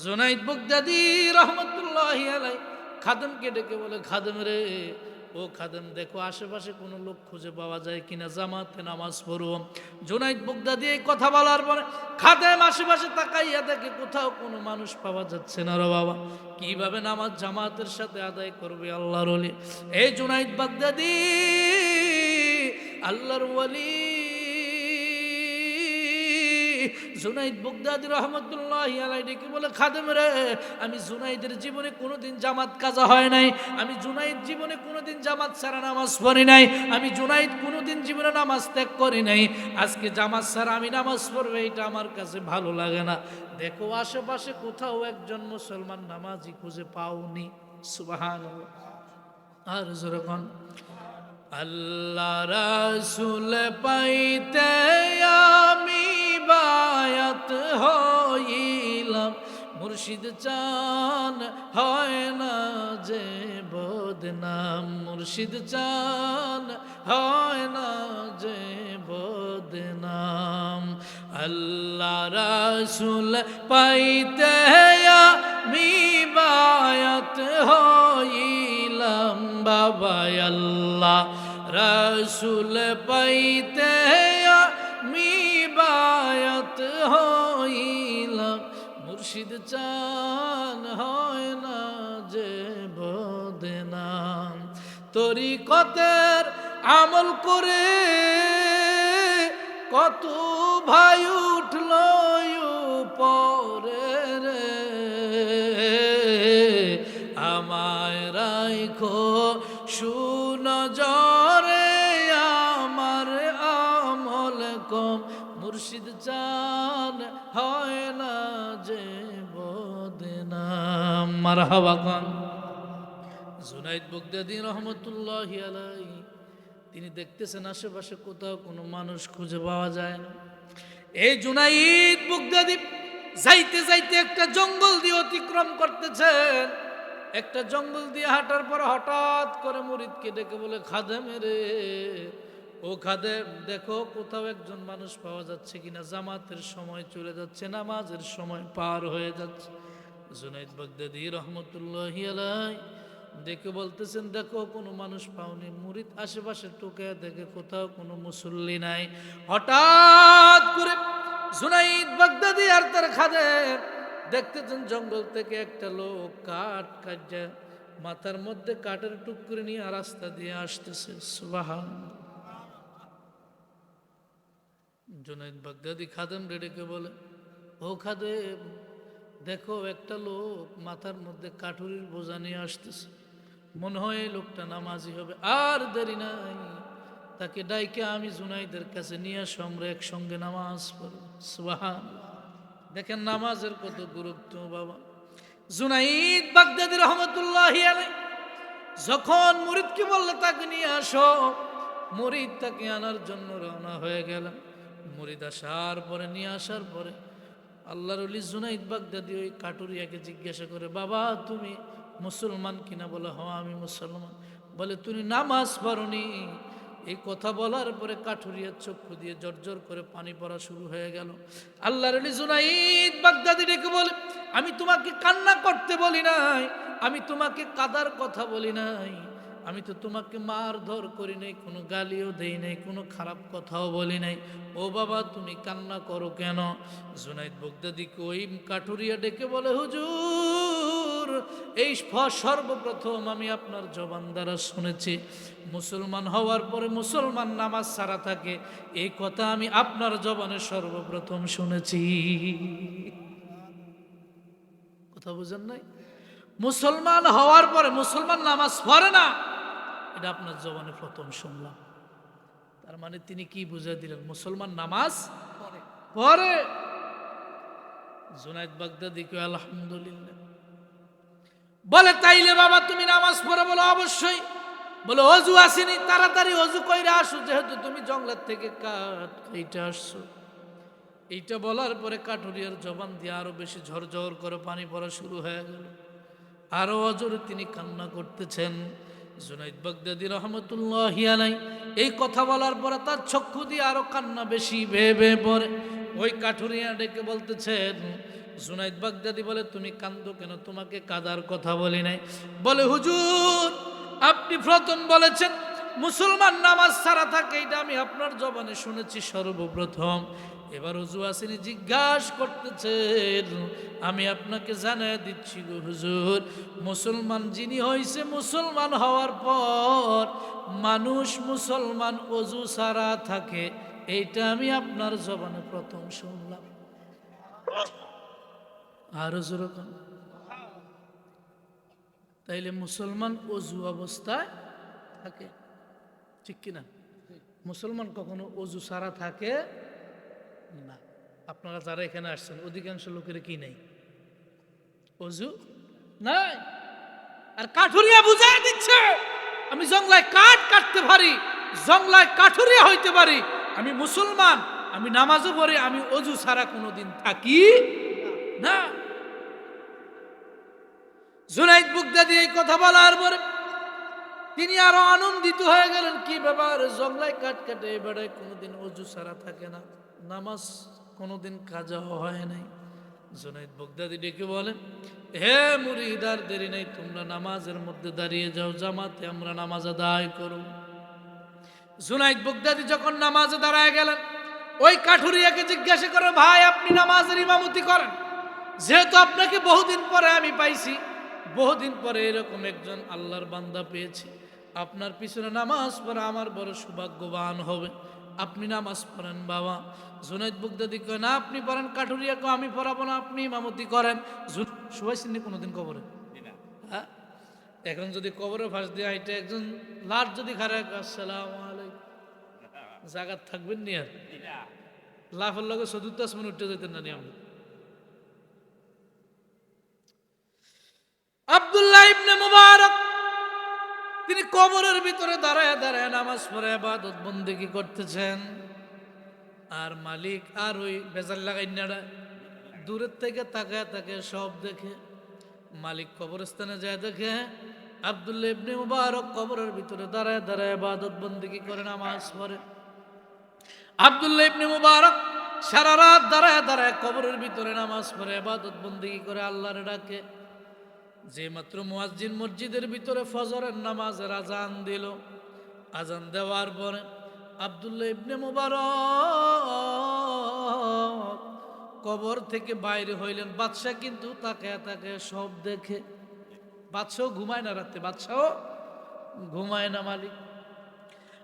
জুনাইদ বগদাদি রহমতুল্লাহি আলাইহি খাদেমকে ডেকে বলে, খাদেম রে, ও খাদেম দেখো আশেপাশে কোনো লোক খুঁজে পাওয়া যায় কিনা জামাতে নামাজ পড়ব। জুনাইদ বগদাদি এই কথা বলার পরে খাদেম আশেপাশে তাকাইয়া দেখে কোথাও কোনো মানুষ পাওয়া যাচ্ছে না রে বাবা। কিভাবে নামাজ জামাতের সাথে আদায় করবে আল্লাহর ওলি? এই জুনাইদ বগদাদি আল্লাহর ওলি জুনাইদ বগদাদি রহমতুল্লাহি আলাইহি ডেকে বলে, খাদেম রে, আমি জুনাইদের জীবনে কোনোদিন জামাত কাজা হয় নাই, আমি জুনাইদ জীবনে কোনোদিন জামাত ছাড়া নামাজ পড়ি নাই, আমি জুনাইদ কোনোদিন জীবনে নামাজ ত্যাগ করি নাই। আজকে জামাত ছাড়া আমি নামাজ পড়বো, এটা আমার কাছে ভালো লাগে না। দেখো আশেপাশে কোথাও একজন মুসলমান নামাজি খুঁজে পাওনি। সুবহানাল্লাহ। আর যখন আল্লাহ রাসূল পাইতে আমি বায়াত হইলাম, মুর্শিদ চান হয় না যে বদনাম, মুর্শিদ চান হয় না যে বদনাম। আল্লাহ রাসূল পাইতে আমি বায়াত হইলাম বাবা, আল্লাহ রাসূল পাইতে আমি বায়াত হইলাম, মুর্শিদ চান হয় না যে বদনাম। তরিকতের আমল করে কত ভাই উঠল উপরে রে, আমায় রাখো সুনজরে, আমার আমল কম, মুর্শিদ চান হয় না যে না মারহাবা খান। জুনাইদ বাগদাদী রহমতুল্লাহি আলাইহি তিনি দেখতেছেন আশেপাশে কোথাও কোনো মানুষ খুঁজে পাওয়া যায় না। এই জুনাইদ বাগদাদী যাইতে যাইতে একটা জঙ্গল দিয়ে অতিক্রম করতেছেন। একটা জঙ্গল দিয়ে হাঁটার পর হঠাৎ করে মুরিদকে ডেকে বলে, খাদেম রে, ও খাদেম, দেখো কোথাও একজন মানুষ পাওয়া যাচ্ছে কিনা, জামাতের সময় চলে যাচ্ছে, নামাজের সময় পার হয়ে যাচ্ছে। জুনাইদ বাগদাদী রহমতুল্লাহি আলাইহি দেখে বলতেছেন, দেখো কোনো মানুষ পাওনি। মুরিদ আশেপাশে টোকে দেখে কোথাও কোনো মুসল্লি নাই। হঠাৎ করে জুনাইদ বাগদাদী আর তার খাদেম দেখতেছেন জঙ্গল থেকে একটা লোক কাঠ কাটে মাথার মধ্যে কাঠের টুকরো নিয়ে রাস্তা দিয়ে আসতেছে। সুবহানাল্লাহ। জুনাইদ বাগদাদী খাদেম ডেকে বলে, ও খাদেম, দেখো একটা লোক মাথার মধ্যে কাঠুরির বোঝা নিয়ে আসতেছে, মনে হয় এই লোকটা নামাজি হবে। আর দেরি নাই, তাকে ডাইকে আমি জুনাইদের কাছে নিয়ে আসো, আমরা একসঙ্গে নামাজ পড়ব। সুবহানাল্লাহ। দেখেন নামাজের কত গুরুত্ব বাবা। জুনাইদ বাগদাদী রহমতুল্লাহি আলাইহি যখন মুরিদকে বললে তাকে নিয়ে আসো, মুরিদ তাকে আনার জন্য রওনা হয়ে গেলেন। মুরিদ আসার পরে, নিয়ে আসার পরে আল্লাহর ওলি জুনাইদ বাগদাদী ওই কাটুরিয়াকে জিজ্ঞাসা করে, বাবা তুমি মুসলমান কিনা? বলে, হ্যাঁ আমি মুসলমান। বলে, তুমি নামাজ পড়নি? এই কথা বলার পরে কাঠুরিয়ার চক্ষু দিয়ে জর্জর করে পানি পড়া শুরু হয়ে গেল। আল্লাহর ওলি জুনাইদ বাগদাদী ডেকে বলে, আমি তোমাকে কান্না করতে বলি নাই, আমি তোমাকে কাদার কথা বলি নাই, আমি তো তোমাকে মারধর করি নাই, কোনো গালিও দেই নাই, কোনো খারাপ কথাও বলি নাই। ও বাবা তুমি কান্না করো কেন? জুনাইদ বাগদাদীকে ওই কাঠুরিয়া ডেকে বলে, হুজুর, এই সর্বপ্রথম আমি আপনার জবান দ্বারা শুনেছি মুসলমান হওয়ার পরে মুসলমান নামাজ ছাড়া থাকে, এই কথা আমি আপনার জবানে সর্বপ্রথম শুনেছি। কথা বুঝেন নাই? মুসলমান হওয়ার পরে মুসলমান নামাজ পড়ে না, এটা আপনার জবানে প্রথম শুনলাম। তার মানে তিনি কি বুঝিয়ে দিলেন? মুসলমান নামাজ পড়ে। জুনাইদ বাগদাদী কে আলহামদুলিল্লাহ বলে, তাইলে বাবা তুমি নামাজ পড়ে? বলো অবশ্যই। বলে, অজু আসেনি? তাড়াতাড়ি অজু কইরা আসো, যেহেতু তুমি জঙ্গলের থেকে কাঠ এইটা আসছো। এইটা বলার পরে কাঠুরিয়ার জবান দিয়ে আরো বেশি ঝরঝর করে পানি পড়া শুরু হয়ে গেল। আরো অজরে তিনি কান্না করতেছেন। জুনাইদ বাগদাদী রহমতুল্লাহি আলাইহি এই কথা বলার পরে তার চক্ষু দিয়ে আরো কান্না বেশি বেয়ে বেয়ে পড়ে। ওই কাঠুরিয়া ডেকে বলতেছেন, জুনাইদ বাগদাদী বলে, তুমি কান্দো কেন? তোমাকে কাদার কথা বলি নাই। বলে, হুজুর আপনি প্রথম বলেছেন মুসলমান নামাজ ছাড়া থাকে, এটা আমি আপনার জবানে শুনেছি সর্বপ্রথম। এবার হুজুর আসেনি জিজ্ঞাসা করতেছেন, আমি আপনাকে জানাই দিচ্ছি গো হুজুর, মুসলমান যিনি হয়েছে, মুসলমান হওয়ার পর মানুষ মুসলমান অজু ছাড়া থাকে, এইটা আমি আপনার জবানে প্রথম শুনলাম। আর হুজুর তাইলে মুসলমান অজু অবস্থায় থাকে, ঠিক কিনা? মুসলমান কখনো অজু ছাড়া থাকে না। আপনারা যারা এখানে আসছেন অধিকাংশ লোকের কি নেই? অজু নাই। আর কাঠুরিয়া বুঝাই দিচ্ছে, আমি জংলায় কাঠ কাটতে পারি, জংলায় কাঠুরিয়া হইতে পারি, আমি মুসলমান, আমি নামাজও পড়ি, আমি অজু ছাড়া কোনোদিন থাকি না। জুনাইদ বাগদাদী এই কথা বলার পরে তিনি আরো আনন্দিত হয়ে গেলেন। কি ব্যাপার, জংলায় কাঠ কাটে, এবারে কোনোদিন অজু ছাড়া থাকে না, নামাজ কোনোদিন কাজা হয় নাই। জুনাইদ বাগদাদী ডেকে বলেন, হে মুরিদ, আর দেরি নাই, তোমরা নামাজের মধ্যে দাঁড়িয়ে যাও, জামাতে আমরা নামাজ আদায় করব। জুনাইদ বাগদাদী যখন নামাজে দাঁড়ায় গেলেন, ওই কাঠুরিয়াকে জিজ্ঞাসা করে, ভাই আপনি নামাজের ইমামতি করেন, যেহেতু আপনাকে বহুদিন পরে আমি পাইছি, বহুদিন পরে এরকম একজন আল্লাহর বান্দা পেয়েছি, আপনার পিছনে নামাজ পড়া আমার বড় সৌভাগ্যবান হবে, আপনি নামাজ পড়েন বাবা। জুনাইদ বাগদাদী কয়, না আপনি পড়েন। কাঠুরিয়া কয়, আমি পড়াবো না, আপনি ইমামতি করেন। শুয়েছেন কোনোদিন কবরে? হ্যাঁ, এখন যদি কবরে ফাঁস দিয়ে এটা একজন লাট যদি খারাপ, আসসালামু আলাইকুম, জাগাত থাকবেন নি? আর লাফের লগে চতুর্থ আসমান উঠতে যেতেন না নি? আমরা আব্দুল্লাহ ইবনে মুবারক তিনি কবরের ভিতরে দাঁড়ায় দাঁড়ায় নামাজ পড়ে ইবাদত বন্দেগী করতেছেন। আর মালিক আর ওই বেজাল লাগাইনারা দূরের থেকে তাকায় তাকে সব দেখে। মালিক কবরস্থানে যায় দেখে আব্দুল্লাহ ইবনে মুবারক কবরের ভিতরে দাঁড়ায় দাঁড়ায় ইবাদত বন্দেগী করে নামাজ পড়ে। আব্দুল্লাহ ইবনে মুবারক সারা রাত দাঁড়ায় দাঁড়ায় কবরের ভিতরে নামাজ পড়ে ইবাদত বন্দেগী করে আল্লাহর ডাকে। যে মাত্র মুয়াজ্জিন মসজিদের ভিতরে ফজরের নামাজের আজান দিল, আজান দেওয়ার পরে আব্দুল্লাহ ইবনে মুবারক কবর থেকে বাইরে হইলেন। বাদশা কিন্তু তাকায় তাকায় সব দেখে। বাদশাও ঘুমায় না রাতে, বাদশাও ঘুমায় না। মালিক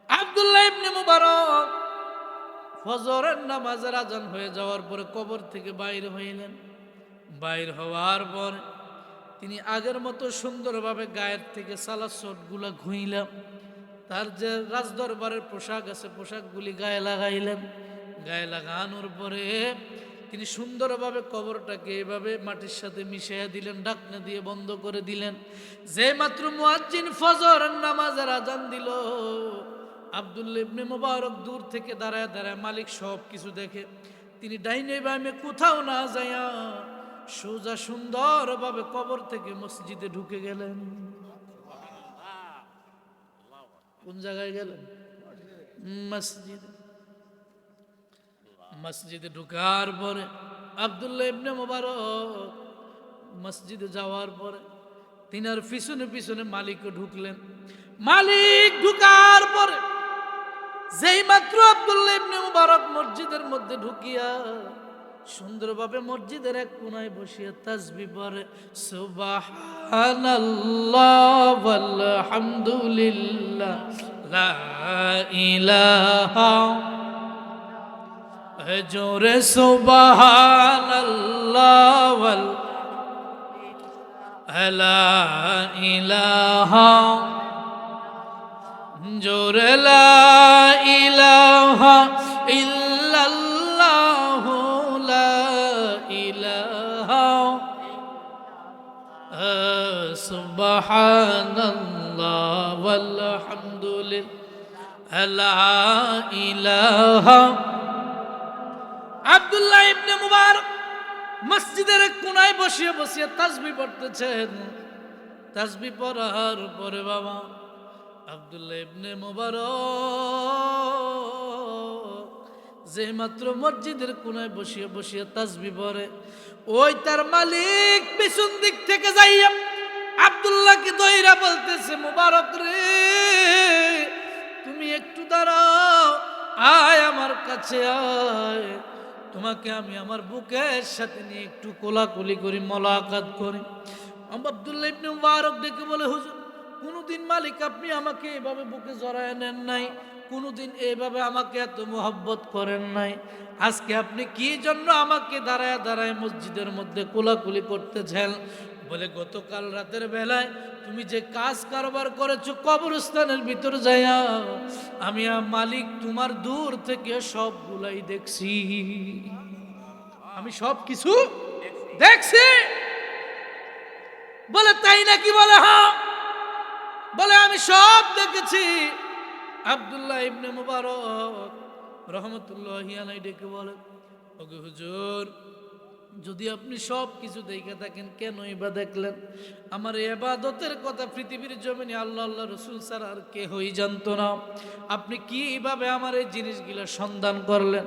আব্দুল্লাহ ইবনে মুবারক ফজরের নামাজের আজান হয়ে যাওয়ার পরে কবর থেকে বাইরে হইলেন। বাইর হওয়ার পর তিনি আগের মতো সুন্দরভাবে গায়ের থেকে সালাসট গুলা ঘুইলাম, তার যে রাজদরবারের পোশাক আছে পোশাকগুলি গায়ে লাগাইলেন। গায়ে লাগানোর পরে তিনি সুন্দরভাবে কবরটাকে এভাবে মাটির সাথে মিশিয়ে দিলেন, ঢাকনা দিয়ে বন্ধ করে দিলেন। যে মাত্র মুয়াজ্জিন ফজরের নামাজের আজান দিল, আব্দুল্লাহ ইবনে মুবারক দূর থেকে দাঁড়ায় দাঁড়ায় মালিক সব কিছু দেখে। তিনি ডাইনে বামে কোথাও না যাইয়া সোজা সুন্দরভাবে কবর থেকে মসজিদে ঢুকে গেলেন। কোন জায়গায় গেলেন? মসজিদে। মসজিদে ঢুকার পরে আব্দুল্লাহ ইবনে মুবারক মসজিদে যাওয়ার পরে তিনার পিছনে পিছনে মালিকও ঢুকলেন। মালিক ঢুকার পরে যেই মাত্র আব্দুল্লাহ ইবনে মুবারক মসজিদের মধ্যে ঢুকিয়া সুন্দরভাবে মসজিদের এক কোনায় বসিয়া তাসবিহ পড়ে, সুবহানাল্লাহ ওয়ালহামদুলিল্লাহ লা ইলাহা, জোরে সুবহানাল্লাহ ওয়াল লা ইলাহা, জোরে লা ইলাহা ইল্লাল্লাহ লা ইলাহা, সুবহানাল্লাহ ওয়ালহামদুলিল্লাহ লা ইলাহা। আব্দুল্লাহ ইবনে মুবারক মসজিদের এক কোনায় বসিয়ে বসিয়ে তাসবিহ পড়তেছেন। তাসবিহ পড়ার পরে বাবা আব্দুল্লাহ ইবনে মুবারক যে মাত্র মসজিদের কোনায় বসিয়ে বসিয়ে তাসবিহ পড়ে, ওই তার মালিক পিছন দিক থেকে যাইয়া আব্দুল্লাহকে দইরা বলতেছে, মুবারক রে তুমি একটু দাঁড়াও, আয় আমার কাছে আয়, তোমাকে আমি আমার বুকের সাথে নিয়ে একটু কোলাকুলি করি, মোলাকাত করি। আব্দুল্লাহ ইবনে মুবারক ডেকে বলে, হুজুর কোনদিন মালিক আপনি আমাকে এভাবে বুকে জড়ায় নেন নাই, কোনদিন এইভাবে আমাকে এত মোহব্বত করেন নাই, আজকে আপনি কি জন্য আমাকে দাঁড়ায় দাঁড়ায় মসজিদের মধ্যে কোলাকুলি করতেছেন? বলে, গতকাল রাতের বেলায় তুমি যে কাজ কারবার করেছো কবরস্থানের ভিতর যাইয়া, আমি মালিক তোমার দূর থেকে সবগুলাই দেখছি, আমি সব কিছু দেখছি। বলে, তাই নাকি? বলে, হ্যাঁ। বলে, আমি সব দেখেছি। আব্দুল্লাহ ইবনে মুবারক রহমতুল্লাহি আলাইহি ডেকে বলে, ওগো হুজুর, যদি আপনি সব কিছু দেখে থাকেন কেনই বা দেখলেন? আমার ইবাদতের কথা পৃথিবীর জমিনে আল্লাহ আল্লাহ রসুল ছাড়া আর কেহই জানতো না, আপনি কিভাবে আমার এই জিনিসগুলো সন্ধান করলেন?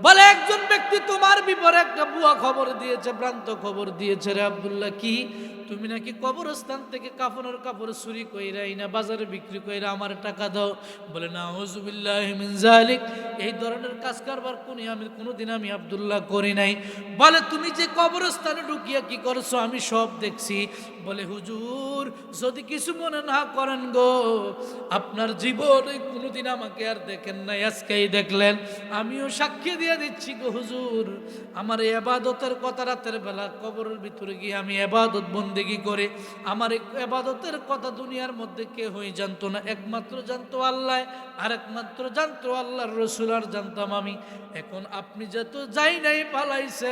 বলে, একজন ব্যক্তি তোমার বিপরে একটা ভুয়া খবর দিয়েছে, ভ্রান্ত খবর দিয়েছে রে আব্দুল্লাহ। কি? তুমি নাকি কবরস্থান থেকে কাফনের কাপড় চুরি কইরা না বাজারে বিক্রি কইরা আমার টাকা দাও। বলে, নাউযুবিল্লাহি মিন যালিক, এই ধরনের কাজ কারবার কোনোদিন আমি আব্দুল্লাহ করি নাই। বলে, তুমি যে কবরস্থানে ঢুকিয়া কি করছো আমি সব দেখছি। বলে, হুজুর যদি কিছু মনে না করেন গো, আপনার জীবনে কোনোদিন আমাকে আর দেখেন নাই, আজকেই দেখলেন। আমিও সাক্ষী দিয়ে দিচ্ছি গো হুজুর, আমার ইবাদতের কথা রাতের বেলা কবরের ভিতরে গিয়ে আমি ইবাদত বন্দি বন্দেগী করে। আমার এই ইবাদতের কথা দুনিয়ার মধ্যে কেউই জানতো না, একমাত্র জানতো আল্লাহ, আর একমাত্র জানতো আল্লাহর রাসূল, আর জানতাম আমি। এখন আপনি যত যাই নাই পালাইছেন,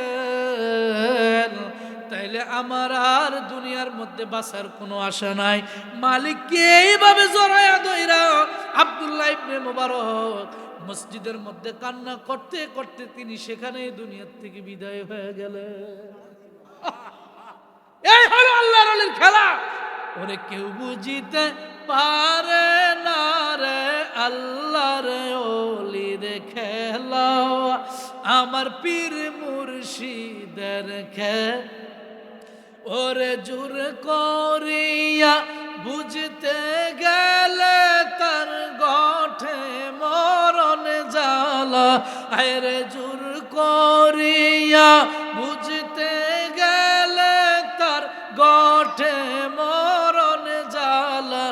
তাইলে আমার আর দুনিয়ার মধ্যে বাঁচার কোনো আশা নাই। মালিককে এইভাবে জড়ায়া ধইরা আব্দুল্লাহ ইবনে মুবারক মসজিদের মধ্যে কান্না করতে করতে তিনি সেখানে দুনিয়ার থেকে বিদায় হয়ে গেলেন। এই হলো আল্লাহর ওলির খেলা। ওরে কেউ বুঝিতে পারে না রে আল্লাহর ওলির খেলা, আমার পীর মুর্শিদের খেলা। ওরে জোর করিয়া বুঝতে গেলে তার গঠে মরণ জ্বালা। আরে জোর করিয়া বুঝতে গেলে তার গঠে মরণ জ্বালা,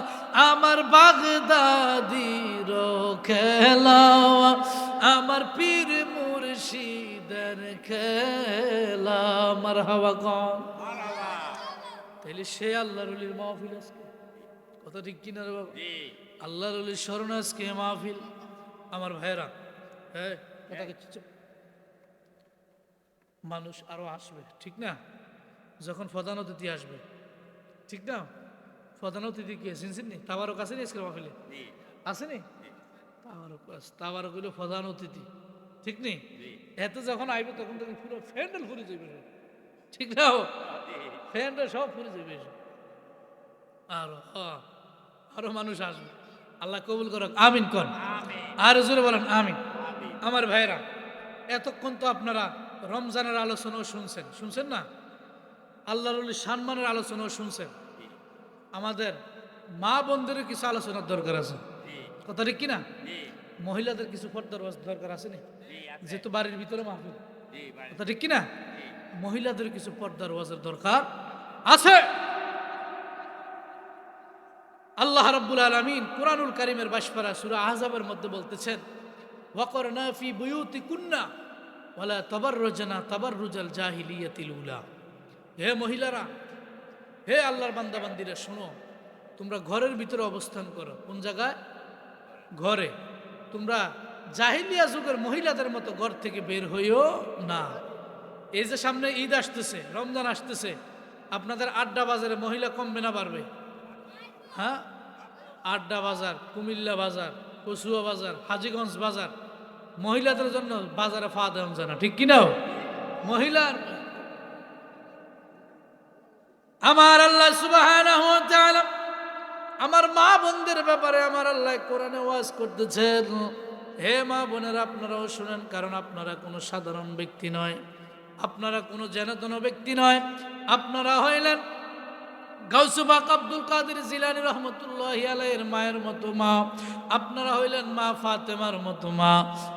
আমার বাগদাদির খেলা, আমার পীর মুর্শিদের খেলা। মারহাবা কোন? তাইলে সে আল্লাহর ওলির মাহফিল আজকে, কথা ঠিক কিনা রে বাবা? আল্লাহর ওলির স্মরণ আজকে মাহফিল। আমার ভাইরা, হ্যাঁ কথা কিছু, মানুষ আরো আসবে, ঠিক না? যখন প্রধান অতিথি আসবে, ঠিক না? প্রধান অতিথি কে চিনছেন? তাবারক আছে নি আজকে মাহফিলে? আসেনি? তাবারক হইল প্রধান অতিথি, ঠিক নেই? এত যখন আইবে তখন তখন পুরো ফ্যান্ডেল ফুরে যাবে, ঠিক না? ফ্যানটা সব ফুরে যাবে। আরো মানুষ আসবে, আল্লাহ কবুল করুক, আমিন কর। আর জোরে বলেন আমিন। আমার ভাইরা, এতক্ষণ তো আপনারা রমজানের আলোচনাও শুনছেন, শুনছেন না? আল্লাহর ওলির সম্মানের আলোচনাও শুনছেন। আমাদের মা বোনদেরও কিছু আলোচনার দরকার আছে, কথা ঠিক কিনা? মহিলাদের কিছু পর্দার দরকার আছে না, যেহেতু বাড়ির ভিতরে মাহফিল, কথা ঠিক কিনা? মহিলাদের কিছু পর্দার ওয়াজের দরকার আছে। আল্লাহ রাব্বুল আলামিন কুরআনুল কারীমের 22 পারা সূরা আহজাবের মধ্যে বলতেছেন, ওয়াকরনা ফি বুয়ুতিকুন্না ওয়ালা তাবাররুজনা তাবাররুজাল জাহিলিয়াতিল উলা। হে মহিলারা, হে আল্লাহর বান্দাবান্দিরা, শোনো, তোমরা ঘরের ভিতরে অবস্থান করো। কোন জায়গায়? ঘরে। তোমরা জাহিলিয়া যুগের মহিলাদের মতো ঘর থেকে বের হইও না। এই যে সামনে ঈদ আসতেছে, রমজান আসতেছে, আপনাদের আড্ডা বাজারে মহিলা কমবে না বাড়বে? হ্যাঁ, আড্ডা বাজার, কুমিল্লা বাজার, কচুয়া বাজার, হাজীগঞ্জ বাজার, মহিলাদের জন্য বাজারে ফা দেওয়া যায় না, ঠিক কিনা? মহিলার আমার আল্লাহ সুবহানাহু ওয়া তাআলা আমার মা বোনদের ব্যাপারে আমার আল্লাহ কোরআনে ওয়াজ করতেছেন। হে মা বোনেরা, আপনারাও শুনেন, কারণ আপনারা কোনো সাধারণ ব্যক্তি নয়, আপনারা কোনো জেনেতন ব্যক্তি নয়, আপনারা হইলেন গাউসে পাক আব্দুল কাদের জিলানী রহমতুল্লাহি আলাইহির মায়ের মতো মা, আপনারা হইলেন মা ফাতেমার মতো মা,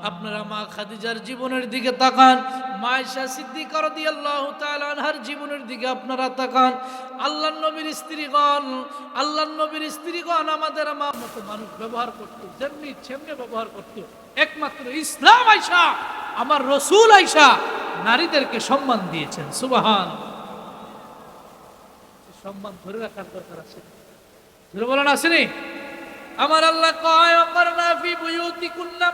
আপনারা মা খাদিজার জীবনের দিকে তাকান, মা আয়েশা সিদ্দিকা রাদিয়াল্লাহু তাআলা আনহার জীবনের দিকে আপনারা তাকান। আল্লাহর নবীর স্ত্রীগণ, আল্লাহর নবীর স্ত্রীগণ আমাদের মা মতো মানুষ ব্যবহার করতো, যেমনি সেমনি ব্যবহার করতো। একমাত্র ইসলাম আয়েশা, আমার রাসূল আয়েশা নারীদেরকে সম্মান দিয়েছেন। সুবহানাল্লাহ। সম্মান ধরে রাখার দরকার আছে, ধরে বলেন আসেনি? আমার আল্লাহ কয়, ওয়াকরনা ফি বুয়ুতিকুন্না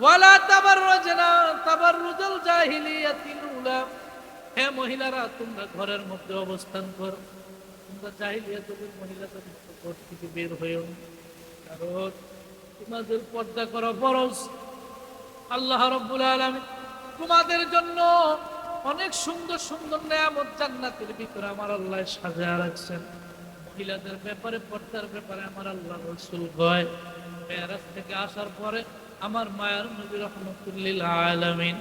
ওয়ালা তাবাররুজনা তাবাররুজাল জাহিলিয়াতিল উলা। হে মহিলারা, তোমরা ঘরের মধ্যে অবস্থান করো, তোমরা জাহিলিয়াত যুগের মহিলাদের মতো ঘর থেকে বের হইও না, কারণ তোমাদের পর্দা করা ফরজ। আল্লাহ রাব্বুল আলামিন তোমাদের জন্য অনেক সুন্দর সুন্দর নেয়ামত জান্নাতের ভিতরে আমার আল্লাহ সাজায় রাখছেন। মহিলাদের ব্যাপারে, পর্দার ব্যাপারে আমার আল্লাহ রাসূল কয়, মেরাজ থেকে আসার পরে আমার মায়ের নবী রাহমাতুল লিল আলামিন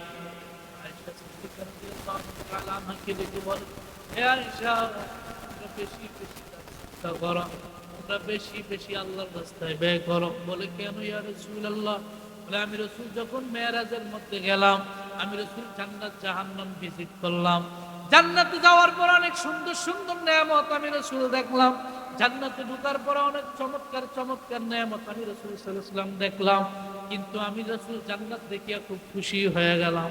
আয়েশা সিদ্দিকা রাদিয়াল্লাহু তাআলা আনহাকে ডেকে বলে, হে আয়েশা, তোমরা বেশি বেশি সাদকা করো, তোমরা বেশি বেশি আল্লাহর রাস্তায় ব্যয় করো। বলে, কেন ইয়া রাসূলুল্লাহ? বলে, আমি রাসূল যখন মেরাজের মধ্যে গেলাম, আমি রাসূল জান্নাত জাহান্নাম ভিজিট করলাম। জান্নাতে যাওয়ার পর অনেক সুন্দর সুন্দর নেয়ামত আমি রাসূল দেখলাম। জান্নাতে ঢোকার পর অনেক চমৎকার চমৎকার নেয়ামত আমি রাসূল সাল্লাল্লাহু আলাইহি ওয়াসাল্লাম দেখলাম। কিন্তু আমি রাসূল জান্নাত দেখিয়া খুব খুশি হয়ে গেলাম।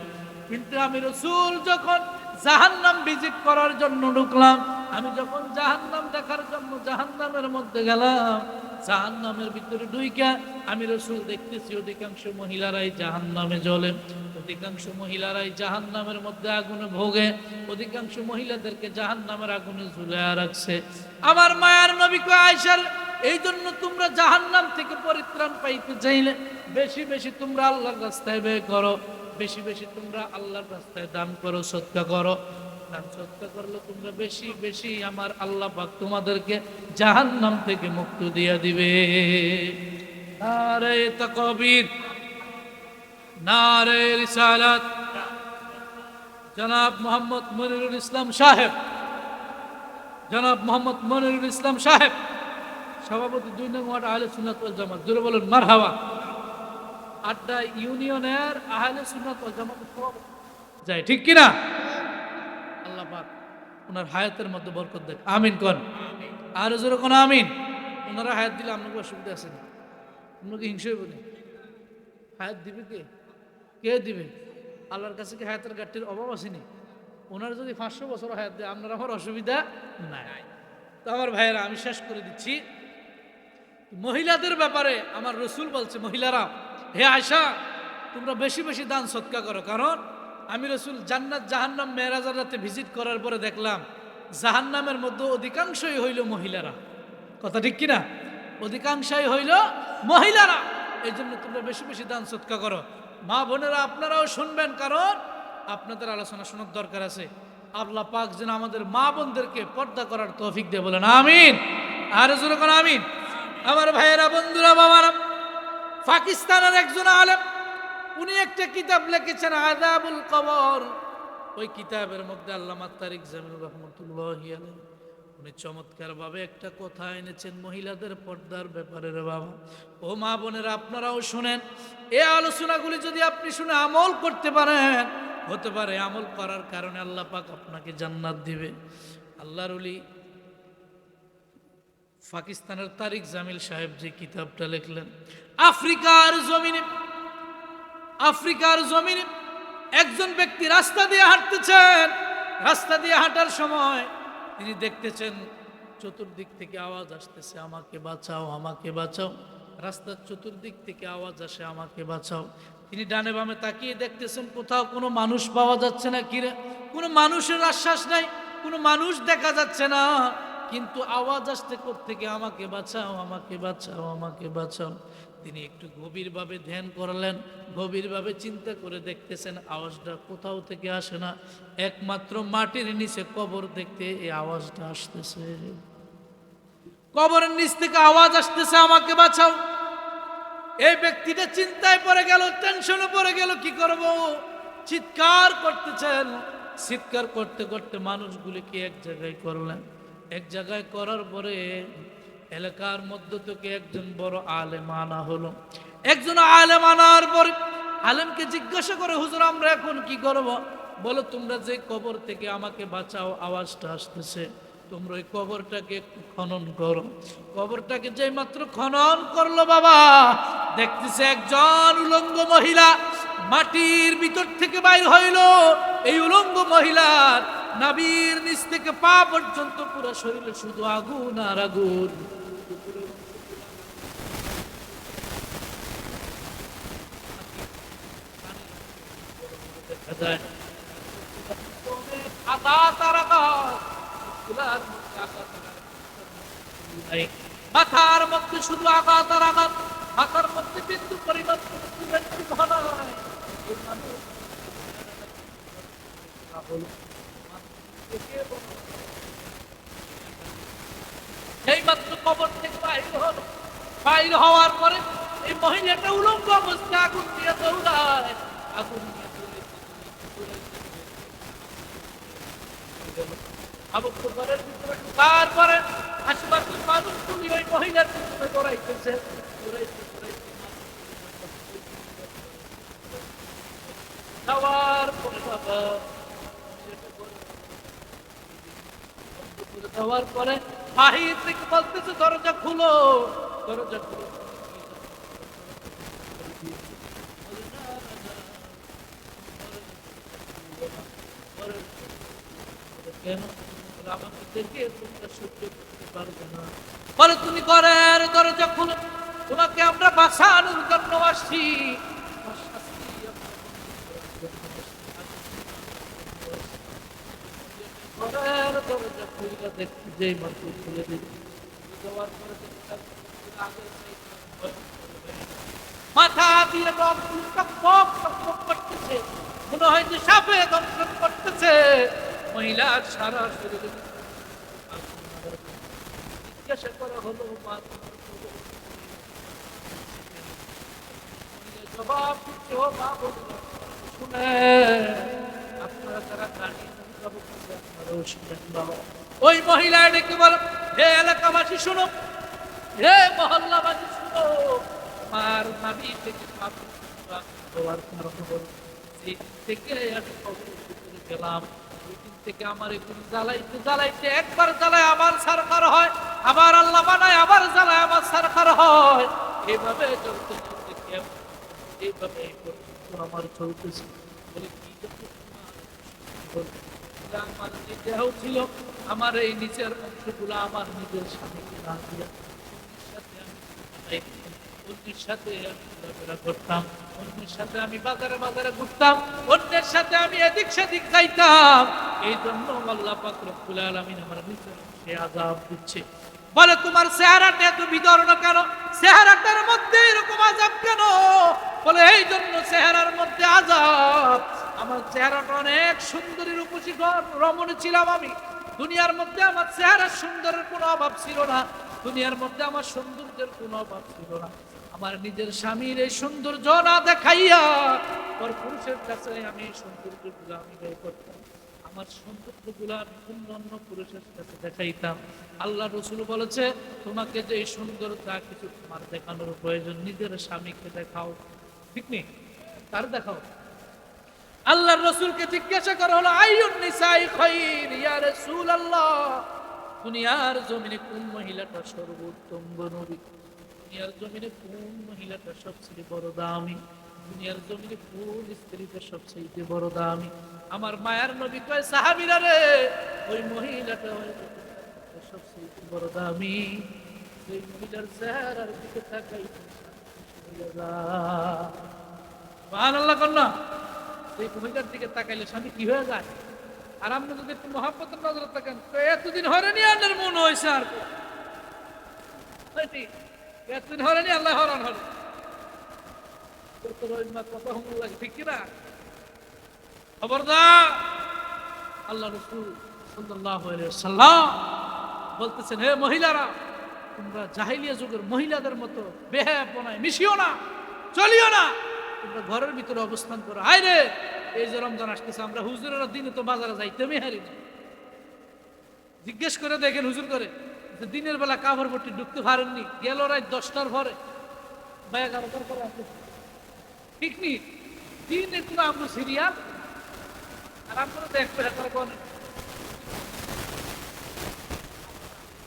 কিন্তু আমি রাসূল যখন জাহান্নাম ভিজিট করার জন্য ঢুকলাম, আমি যখন জাহান্নাম দেখার জন্য জাহান্নামের মধ্যে গেলাম, জাহান্নামের ভিতরে ঢুইকা আমি রাসূল দেখতেছি অধিকাংশ মহিলারাই জাহান্নামে জ্বলে, অধিকাংশ মহিলারাই জাহান্নামের মধ্যে আগুনে ভোগে, অধিকাংশ মহিলাদেরকে জাহান্নামের আগুনে ঝুলায়া রাখছে। আমার মায়ার নবী কয়, আয়েশার এই জন্য তোমরা জাহান্নাম থেকে পরিত্রাণ পাইতে চাইলে বেশি বেশি তোমরা আল্লাহর রাস্তায় ব্যয় করো, বেশি বেশি তোমরা আল্লাহর রাস্তায় দান করো, সদকা করো। দান সদকা করলে তোমরা বেশি বেশি আমার আল্লাহ পাক তোমাদেরকে জাহান্নাম থেকে মুক্তি দিয়ে দিবে। নারে তাকবীর, নারে রিসালাত। জনাব মোহাম্মদ মনিরুল ইসলাম সাহেব, জনাব মোহাম্মদ মনিরুল ইসলাম সাহেব, সভাপতি 2 নং ওয়ার্ড আহলে সুন্নাত ওয়াল জামাত, জোরে বলুন মারহাবা। আড্ডা ইউনিয়নের আহলে সুন্নাত ওয়াল জামাত সভাপতি যাই, ঠিক কিনা? আল্লাহ পাক ওনার হায়াতের মধ্যে বরকত দেখ, আমিন কোন। আর জোরে কোন আমিন। ওনারা হায়াত দিলে আপনাকে অসুবিধা আছে না? আপনাকে হিংসা বলি, হায়াত দিবে কে? কে দিবে? আল্লাহর কাছে কি হায়াতের গাঠটির অভাব আসেনি? ওনার যদি 500 বছর হায়াত দেয় আপনার আমার অসুবিধা নাই। তো আমার ভাইয়েরা, আমি শেষ করে দিচ্ছি। মহিলাদের ব্যাপারে আমার রসুল বলছে, মহিলারা, হে আয়েশা, তোমরা বেশি বেশি দান সদকা করো। কারণ আমি রসুল জান্নাত জাহান্নাম মেরাজের রাতে ভিজিট করার পরে দেখলাম জাহান্নামের মধ্যে অধিকাংশই হইল মহিলারা। কথা ঠিক কিনা? অধিকাংশই হইল মহিলারা। এই জন্য তোমরা বেশি বেশি দান সদকা করো। মা বোনেরা, আপনারাও শুনবেন, কারণ আপনাদের আলোচনা শোনার দরকার আছে। আল্লাহ পাক যেন আমাদের মা বোনদেরকে পর্দা করার তৌফিক দিয়ে, বলেন আমিন। আর জোরে কোন আমিন। আমার ভাইয়েরা, বন্ধুরা, বাবারা, পাকিস্তানের একজন আলেম, উনি একটা কিতাব লিখেছেন আযাবুল কবর। ওই কিতাবের মধ্যে আল্লামা তারিক জামিল রাহমাতুল্লাহি আলাইহি উনি চমৎকার ভাবে একটা কথা এনেছেন মহিলাদের পর্দার ব্যাপারে। রে বাবা, ও মা বোনেরা, আপনারাও শুনেন। এই আলোচনাগুলি যদি আপনি শুনে আমল করতে পারেন, হতে পারে আমল করার কারণে আল্লাহ পাক আপনাকে জান্নাত দিবে। আল্লাহর ওলি পাকিস্তানের তারিক জামিল সাহেব যে কিতাবটা লিখলেন, আফ্রিকার জমিনে একজন ব্যক্তি রাস্তা দিয়ে হাঁটতেছেন। রাস্তা দিয়ে হাঁটার সময় তিনি দেখতেছেন চতুর্দিক থেকে আওয়াজ আসতেছে, আমাকে বাঁচাও, আমাকে বাঁচাও। রাস্তার চতুর্দিক থেকে আওয়াজ আসে, আমাকে বাঁচাও। তিনি ডানে বামে তাকিয়ে দেখতেছেন, কোথাও কোনো মানুষ পাওয়া যাচ্ছে না। কিরে, কোনো মানুষের আশ্বাস নাই, কোনো মানুষ দেখা যাচ্ছে না, কিন্তু আওয়াজ আসতে কোত্থেকে, আমাকে বাঁচাও, আমাকে বাঁচাও, আমাকে বাঁচাও। তিনি একটু গভীরভাবে ধ্যান করলেন, গভীরভাবে চিন্তা করে দেখতেছেন আওয়াজটা কোথাও থেকে আসে না, একমাত্র মাটির নিচে কবর দেখতে এই আওয়াজটা আসতেছে। কবরের নিচ থেকে আওয়াজ আসতেছে, আমাকে বাঁচাও। এই ব্যক্তিটা চিন্তায় পড়ে গেল, টেনশনে পড়ে গেল, কি করব? চিৎকার করতেছেন। চিৎকার করতে করতে মানুষগুলিকে এক জায়গায় করলেন। এক জায়গায় করার পরে এলাকার মধ্য থেকে একজন বড় আলেম আনা হলো। একজন আলেম আনার পরে আলেমকে জিজ্ঞাসা করে, হুজুর, আমরা এখন কি করব? বলো, তোমরা যে কবর থেকে আমাকে বাঁচাও আওয়াজটা আসতেছে, তোমরা ওই কবরটাকে একটু খনন করো। কবরটাকে যেই মাত্র খনন করলো, বাবা, দেখতেছে একজন উলঙ্গ মহিলা মাটির ভিতর থেকে বাইর হইল। এই উলঙ্গ মহিলার নাভির নিচ থেকে পা পর্যন্ত পুরো শরীরে শুধু আগুন আর আগুন। দেখা যায় মাথার মধ্যে শুধু আঘাত আর আঘাত, মাথার মধ্যে বিন্দু পরিমাণ এই মাত্র কবর থেকে বাইর হওয়ার পরে এই মহিলাটা উলঙ্গ অবস্থায় আগুন দিয়ে দৌড়ায়, আগুন দিয়ে তারপরে আশেপাশের মানুষগুলি ওই মহিলার পিছনে দৌড়াইতেছে। যাওয়ার পরে বাবা যাওয়ার পরে বাহির থেকে বলতেছে, দরজা খুলো, দরজা খুলো। কেন? আমাকে দেখে তোমরা সহ্য করতে পারবে না। বলে তুমি ঘরের দরজা খুলো, তোমাকে আমরা বাঁচানোর জন্য আসছি। আমার শাস্তি ঘরের দরজা খুলে দেখতে যেই মাত্র খুলে দিচ্ছি, দেওয়ার পরে মাথা দিয়ে রক্ত টকবক টকবক করতেছে, মনে হয় যে সাপে দংশন করতেছে। মহিলার সারা শরীরে জিজ্ঞাসা করা হলো, মা জবাব দিচ্ছে, ও মা বলুন শুনে আপনারা যারা গাড়ি আপনারাও শুনেন বাবা। ওই মহিলা ডেকে বল, হে এলাকাবাসী শুনো, হে মহল্লাবাসী শুনো, আমার নাবি থেকে হওয়ার কারণ হলো যেদিন থেকে আমি কবরের ভিতরে গেলাম, ওই দিন থেকে আমার এগুলো জ্বালাইতে জ্বালাইতে একবার জ্বালায় আমার সরকার হয়, আবার আল্লাহ বানায় আবার জ্বালায় আমার সরকার হয়। এইভাবে চলতে চলতে এইভাবে এই পর্যন্ত আমার চলতেছে। বলে কি আমার যে দেহ ছিল, আমার এই নিচের অংশগুলো আমার নিজের স্বামীকে না দিয়া অন্যের সাথে আমি ঘোরাফেরা করতাম, অন্যের সাথে আমি বাজারে বাজারে ঘুরতাম, অন্যের সাথে আমি এদিক সেদিক যাইতাম। এই জন্য আল্লাহ পাক রব্বুল আলামিন আমার নিচের অংশে আযাব দিচ্ছে। বলে তোমার চেহারাটা এত বিদর্ণ কেন, চেহারাটার মধ্যে এরকম আযাব কেন? বলে এই জন্য চেহারার মধ্যে আযাব, আমার চেহারাটা অনেক সুন্দরী রূপসী রমণী ছিলাম আমি। দুনিয়ার মধ্যে আমার চেহারার সুন্দরের কোনো অভাব ছিল না, দুনিয়ার মধ্যে আমার সৌন্দর্যের কোনো অভাব ছিল না। আমার নিজের স্বামীর এই সৌন্দর্য না দেখাইয়া পর পুরুষের কাছে আমি সৌন্দর্যগুলো আমি ব্যয় করতাম, আমার সৌন্দর্যগুলো আমি অন্য পুরুষের কাছে দেখাইতাম। আল্লাহ রসুল বলেছে, তোমাকে যে এই সুন্দর তা কিছু তোমার দেখানোর প্রয়োজন, নিজের স্বামীকে দেখাও। ঠিক নেই, তার দেখাও। আল্লাহর রাসূলকে জিজ্ঞাসা করা হলো, আইয়ুন নিসাই খায়র ইয়া রাসূলুল্লাহ, দুনিয়ার জমিনে কোন মহিলাটা সর্বোত্তম নবী, দুনিয়ার জমিনে কোন মহিলাটা সবচেয়ে বড় দামি, দুনিয়ার জমিনে কোন স্ত্রীটা সবচেয়ে বড় দামি? আমার মায়ার নবী কয়, সাহাবীরা রে, ওই মহিলাটা সবচেয়ে বড় দামি, সেই মহিলার চেহারার দিকে তাকাই সুবহানাল্লাহ কন্যা, এই মহিলার দিকে তাকাইলে স্বামী কি হয়ে যায়? আর আপনি যদি একটু মহাব্বতের নজরে তাকান, এতদিন হয়রানি আপনার মন হয়েছে, আর এতদিন হয়রানি আল্লাহ হরান হল কথা হল লাগে, ঠিক কিনা? খবরদার, আল্লাহ রাসূল সাল্লাল্লাহু আলাইহি ওয়াসাল্লাম বলতেছেন, হে মহিলারা, তোমরা জাহেলিয়া যুগের মহিলাদের মতো বেহায়াপনায় মিশিও না, চলিও না, তোমরা ঘরের ভিতরে অবস্থান করো। হায় রে, এই যে রমজান আসতেছে, আমরা হুজুরের দিনে তো বাজারে যাইতেমই হারি না। জিজ্ঞেস করে দেখেন হুজুর করে, দিনের বেলা কাপড় পট্টি ঢুকতে পারেননি, গেল রাত 10টার পরে বা 11টার পরে আসতে পিকনিক দিন একটু আমরা সিরিয়াল আর আমরা দেখবে কোন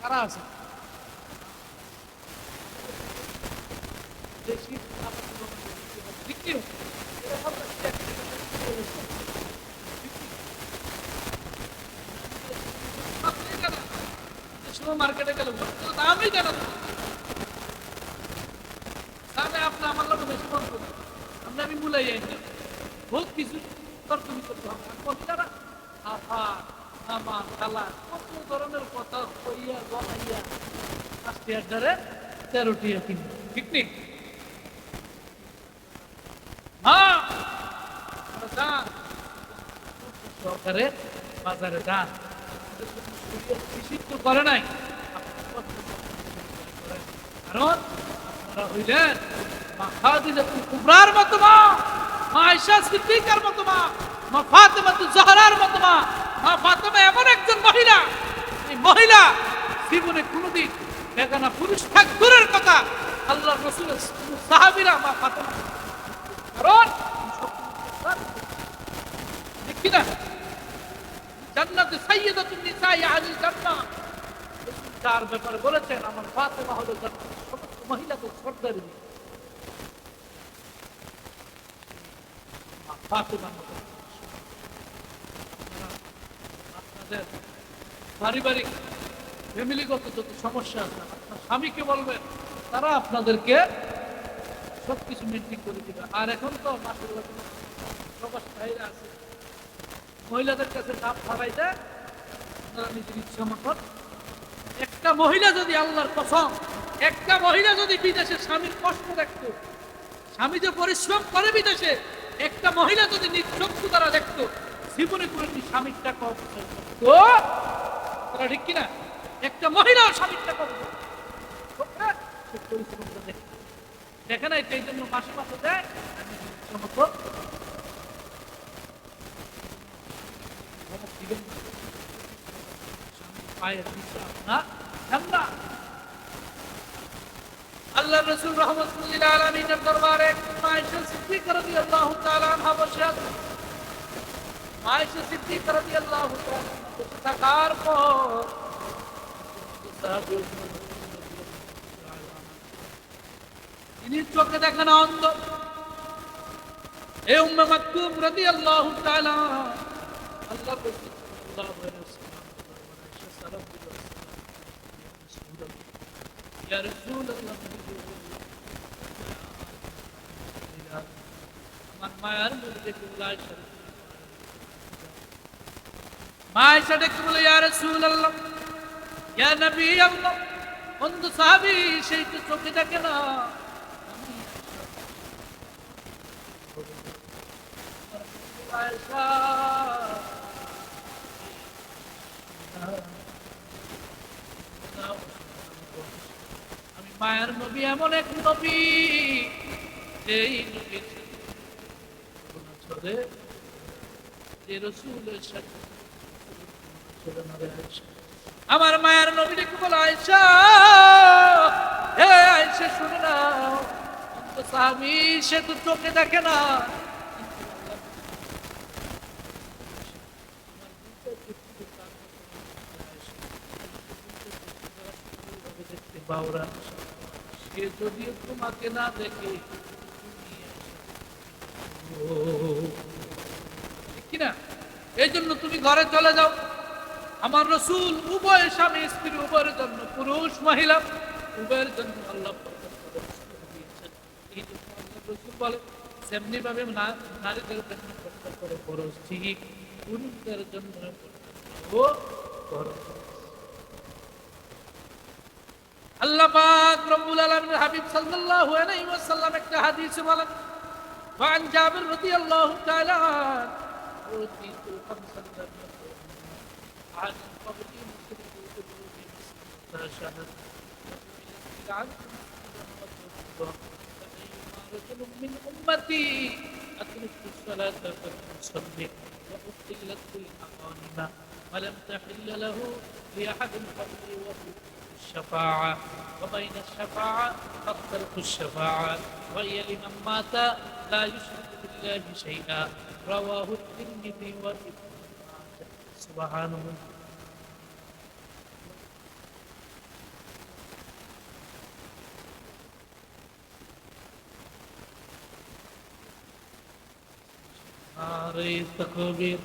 কারা আছে মার্কেটে গেলে দামই কেন, তাহলে আপনি আমার লোক বেশি মন করুন, আপনি আমি মুলাই যাই না, বহুত কিছু তর্ক বিতর্ক হবে। মহিলারা আমার খালা কত ধরনের কথা কইয়া গলাইয়া 5 টাকারে 13 টিয়া কিনে পিকনিক। হ্যাঁ, যান সহকারে বাজারে যান, নিষিদ্ধ করে নাই, কারণ আপনারা হইলেন মা খাদিজাতুল কুবরার মতো মা, মা আয়েশা সিদ্দিকার মতো মা, মা ফাতেমাতুজ জাহরার মতো মা। মা ফাতেমা এমন একজন মহিলা, এই মহিলা জীবনে কোনোদিন বেগানা পুরুষ থাক দূরের কথা, আল্লাহর রাসূলের সাহাবীরা মা ফাতেমা, কারণ দেখি না জান্নাতে সাইয়্যিদাতুন নিসাই আহলিল জান্নাহ, তার ব্যাপারে বলেছেন আমার ফাতেমা হলো জান্নাতের সমস্ত মহিলাদের সর্দারি। ফাতেমা আপনাদের পারিবারিক ফ্যামিলিগত যত সমস্যা আছে আপনার স্বামীকে বলবেন, তারা আপনাদেরকে সবকিছু মেনটেন করে দিবে। আর এখন তো মাশাআল্লাহ প্রবাস ভাইরা আছে, মহিলাদের কাছে দাম হারাই দেয়, আপনারা নিজের ইচ্ছা মতন। একটা মহিলা যদি, আল্লাহর কসম, একটা মহিলা যদি বিদেশে স্বামীর কষ্ট দেখতো, স্বামী যে পরিশ্রম করে বিদেশে, একটা মহিলা যদি নিঃশব্দ দ্বারা দেখতো, জীবনে করে স্বামীরটা কম তো তারা ঠিক কিনা? একটা মহিলাও স্বামীরটা কম পরিশ্রমটা দেখতো, দেখে না? এই জন্য মাসে মাসে দেয় মতো পায়ের নিচে আপনার ঠান্ডা। আল্লাহ রাসূল রাহমাতুল্লাহ লিল আলামিনের দরবারে আয়েশা সিদ্দিকা রাদিয়াল্লাহু তাআলা আনহা বসে আছেন। আয়েশা সিদ্দিকা রাদিয়াল্লাহু তাআলা বসে থাকার পর তিনি চোখে দেখেন অন্ধ। এ উম্মে মাকতুম রাদিয়াল্লাহু তাআলা আল্লাহ রাসূল সাল্লাল্লাহু আলাইহি ওয়াসাল্লাম আয়েশা সালাম দিলেন, ইয়া রাসূলুল্লাহ, আমার মায়ের মধ্যে কুল্লাই শরীফ, আয়েশা ডেকে বলে, ইয়া রাসূলুল্লাহ, ইয়া নবী আল্লাহ, অন্ধ সাহাবী সেই তো চোখে দেখে না। আয়েশা আমি মায়ের নবী, এমন এক নবী, এই নবীর সাথে যে রাসূলের সাথে আমার মায়ের নবী ডেকে বলে, আয়েশা, হে আয়েশা শুনে নাও, অন্ধ সাহাবী সে তো চোখে দেখে না, সে যদি তোমাকে না দেখে কিনা, এই জন্য তুমি ঘরে চলে যাও। আমার রাসূল উভয় স্বামী স্ত্রী উভয়ের জন্য, পুরুষ মহিলা উভয়ের জন্য আল্লাহ দিয়েছেন। এই জন্য আল্লাহ রাসূল বলে, সেমনি ভাবে নারীদের জন্য করে ফরজ, ঠিক পুরুষদের জন্য ফরজ। আল্লাহ পাক রব্বুল আলামিন হাবিব সাল্লাল্লাহু আলাইহি ওয়াসাল্লাম একটা হাদিসে বলেন, ওয়ান জাবির রাদিয়াল্লাহু তাআলা উতিতু খামসান আন ক্বাবলি মুশরিকুন শাহাদ رجل من أمتي أدرك الصلاة فليصلي وأحلت المغانم ولم تحل له لأحد قبلي وفي الشفاعة وبين الشفاعة فاختلف الشفاعة وهي لمن مات لا يشرك بالله شيئا رواه الترمذي وابن ماجه. سبحان الله. নারে তাকবীর,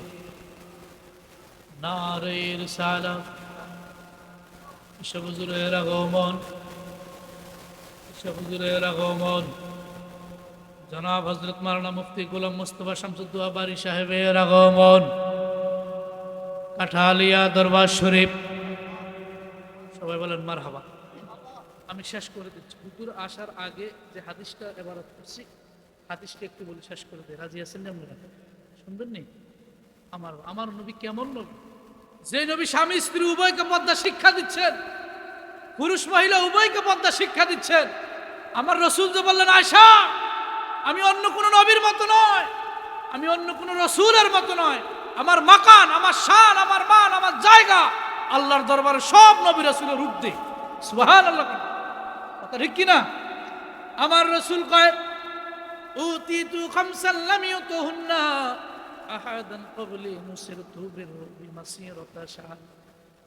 নারে রিসালাত, হুজুরের আগমন, হুজুরের আগমন, জনাব হযরত মাওলানা মুফতি গোলাম মুস্তাফা শামসুদ্দোহা বারী সাহেবের আগমন, কাঠালিয়া দরবার শরীফ। সবাই বলেন মারহাবা। আমি শেষ করে দিচ্ছি, হুজুর আসার আগে যে হাদিসটা ইবারত করছি, হাদিসটা একটু বলে শেষ করে দিই। রাজি আছেন না আপনারা? শুনবেন নি? আমার নবী কেমন নবী, যে নবী স্বামী স্ত্রী উভয়কে পর্দা শিক্ষা দিচ্ছেন, পুরুষ মহিলা উভয়কে পর্দা শিক্ষা দিচ্ছেন। আমার রাসূল যে বললেন, আয়েশা, আমি অন্য কোন নবীর মতো নয়, আমি অন্য কোন রাসূলের মতো নয়, আমার মাকান, আমার শান, আমার মান, আমার জায়গা আল্লাহর দরবারে সব নবী রাসূলের ঊর্ধ্বে। সুবহানাল্লাহ, কথা ঠিক কিনা? আমার রাসূল কয়, উতিতু খামসান লাম ইউতুহুন্না আহাদান ক্বাবলি নুসিরতু বিমাসিরাতা শাহর।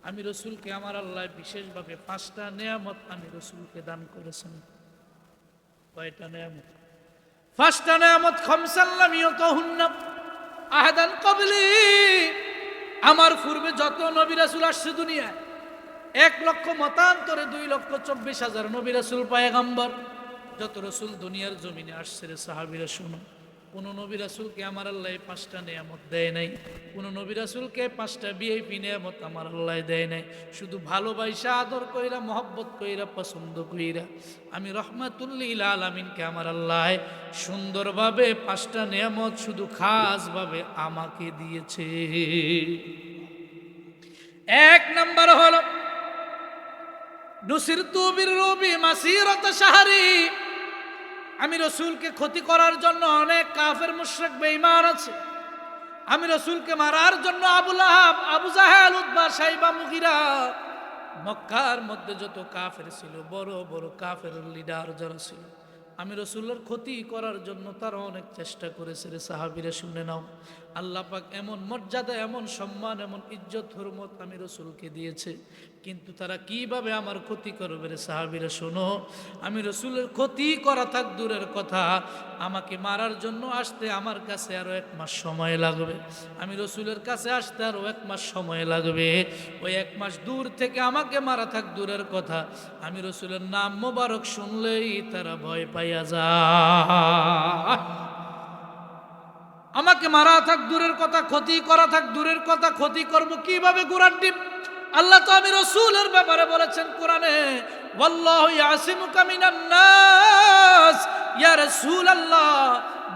আমি রাসূলকে আমার আল্লাহ বিশেষভাবে 5টা নিয়ামত আমি রাসূলকে দান করেছেন। কয়টা নিয়ামত? 5টা নিয়ামত। খামসান লাম ইউতুহুন্না আহাদান ক্বাবলি, আমার পূর্বে যত নবী রাসূল আসছে দুনিয়ায় 1,00,000 মতান্তরে 2,24,000 নবী রাসূল পয়গম্বর যত রাসূল দুনিয়ার জমিনে আসছে রে সাহাবীরা শুনো, কোন নবী রাসূলকে আমার আল্লাহ 5টা নিয়ামত দেয় নাই, কোন নবী রাসূলকে 5টা ভিআইপি নিয়ামত আমার আল্লাহ দেয় নাই। শুধু ভালোবাসা আদর কইরা মহব্বত কইরা পছন্দ কইরা আমি রহমাতুল লিল আলামিনকে আমার আল্লাহ সুন্দরভাবে 5টা নিয়ামত শুধু খাসভাবে আমাকে দিয়েছে। 1 নাম্বার হলো নুসিরতু বিররুবি মাসিরাত শাহরি, আমি রসুলকে ক্ষতি করার জন্য অনেক কাফের মুশরিক বেঈমান আছে। আমি রসুলকে মারার জন্য আবু লাহাব, আবু জাহেল, উতবা, সাইবা, মুগিরা, মক্কার মধ্যে যত কাফের ছিল, বড় বড় কাফের লিডার যারা ছিল, আমি রসুলের ক্ষতি করার জন্য তারা অনেক চেষ্টা করেছে রে সাহাবীরা শুনে নাও। আল্লাহ পাক এমন মর্যাদা, এমন সম্মান, এমন ইজ্জত হরমত আমি রসুলকে দিয়েছে, কিন্তু তারা কিভাবে আমার ক্ষতি করবে রে সাহাবীরা শোনো। আমি রসুলের ক্ষতি করা থাক দূরের কথা, আমাকে মারার জন্য আসতে আমার কাছে আরো 1 মাস সময় লাগবে, আমি রসুলের কাছে আসতে আরো 1 মাস সময় লাগবে। ওই 1 মাস দূর থেকে আমাকে মারা থাক দূরের কথা, আমি রসুলের নাম মোবারক শুনলেই তারা ভয় পাইয়া যায়। আমাকে মারা থাক দূরের কথা, ক্ষতি করা থাক দূরের কথা, ক্ষতি করব কিভাবে? গোরার ডিপ আল্লাহ তো আমি রসুলের ব্যাপারে বলেছেন কোরআনে, ওয়াল্লাহু ইয়াসিমুকা মিনান নাস, ইয়া রাসূলুল্লাহ,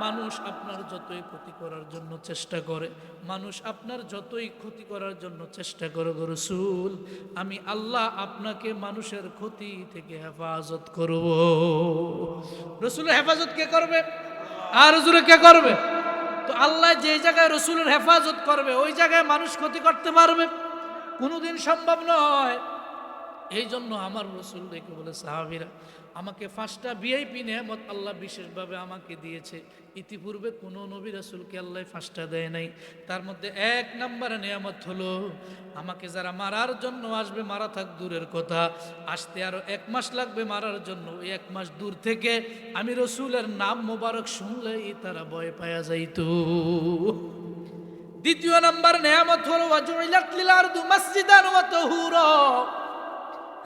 মানুষ আপনার যতই ক্ষতি করার জন্য চেষ্টা করে, মানুষ আপনার যতই ক্ষতি করার জন্য চেষ্টা করে গো রাসূল, আমি আল্লাহ আপনাকে মানুষের ক্ষতি থেকে হেফাজত করব। রাসূলের হেফাজত কে করবে? আর হুজুরে কে করবে? তো আল্লাহ যে জায়গায় রসুলের হেফাজত করবে ওই জায়গায় মানুষ ক্ষতি করতে পারবে? কোনোদিন সম্ভব নয়। এই জন্য আমার রসুল দেখে বলে সাহাবীরা, আমাকে 5টা ভিআইপি নেয়ামত আল্লাহ বিশেষভাবে আমাকে দিয়েছে, ইতিপূর্বে কোনো নবী রাসূলকে আল্লাহ 5টা দেয় নাই। তার মধ্যে 1 নাম্বার নেয়ামত হলো, আমাকে যারা মারার জন্য আসবে, মারা থাক দূরের কথা, আসতে আরো 1 মাস লাগবে মারার জন্য, ওই 1 মাস দূর থেকে আমি রসুলের নাম মোবারক শুনলেই তারা ভয় পায়া যাইত। 2 নাম্বার নেয়ামত হলো ওয়াজুইলাত লিল আরদু মাসজিদান ওয়া তাহুরা।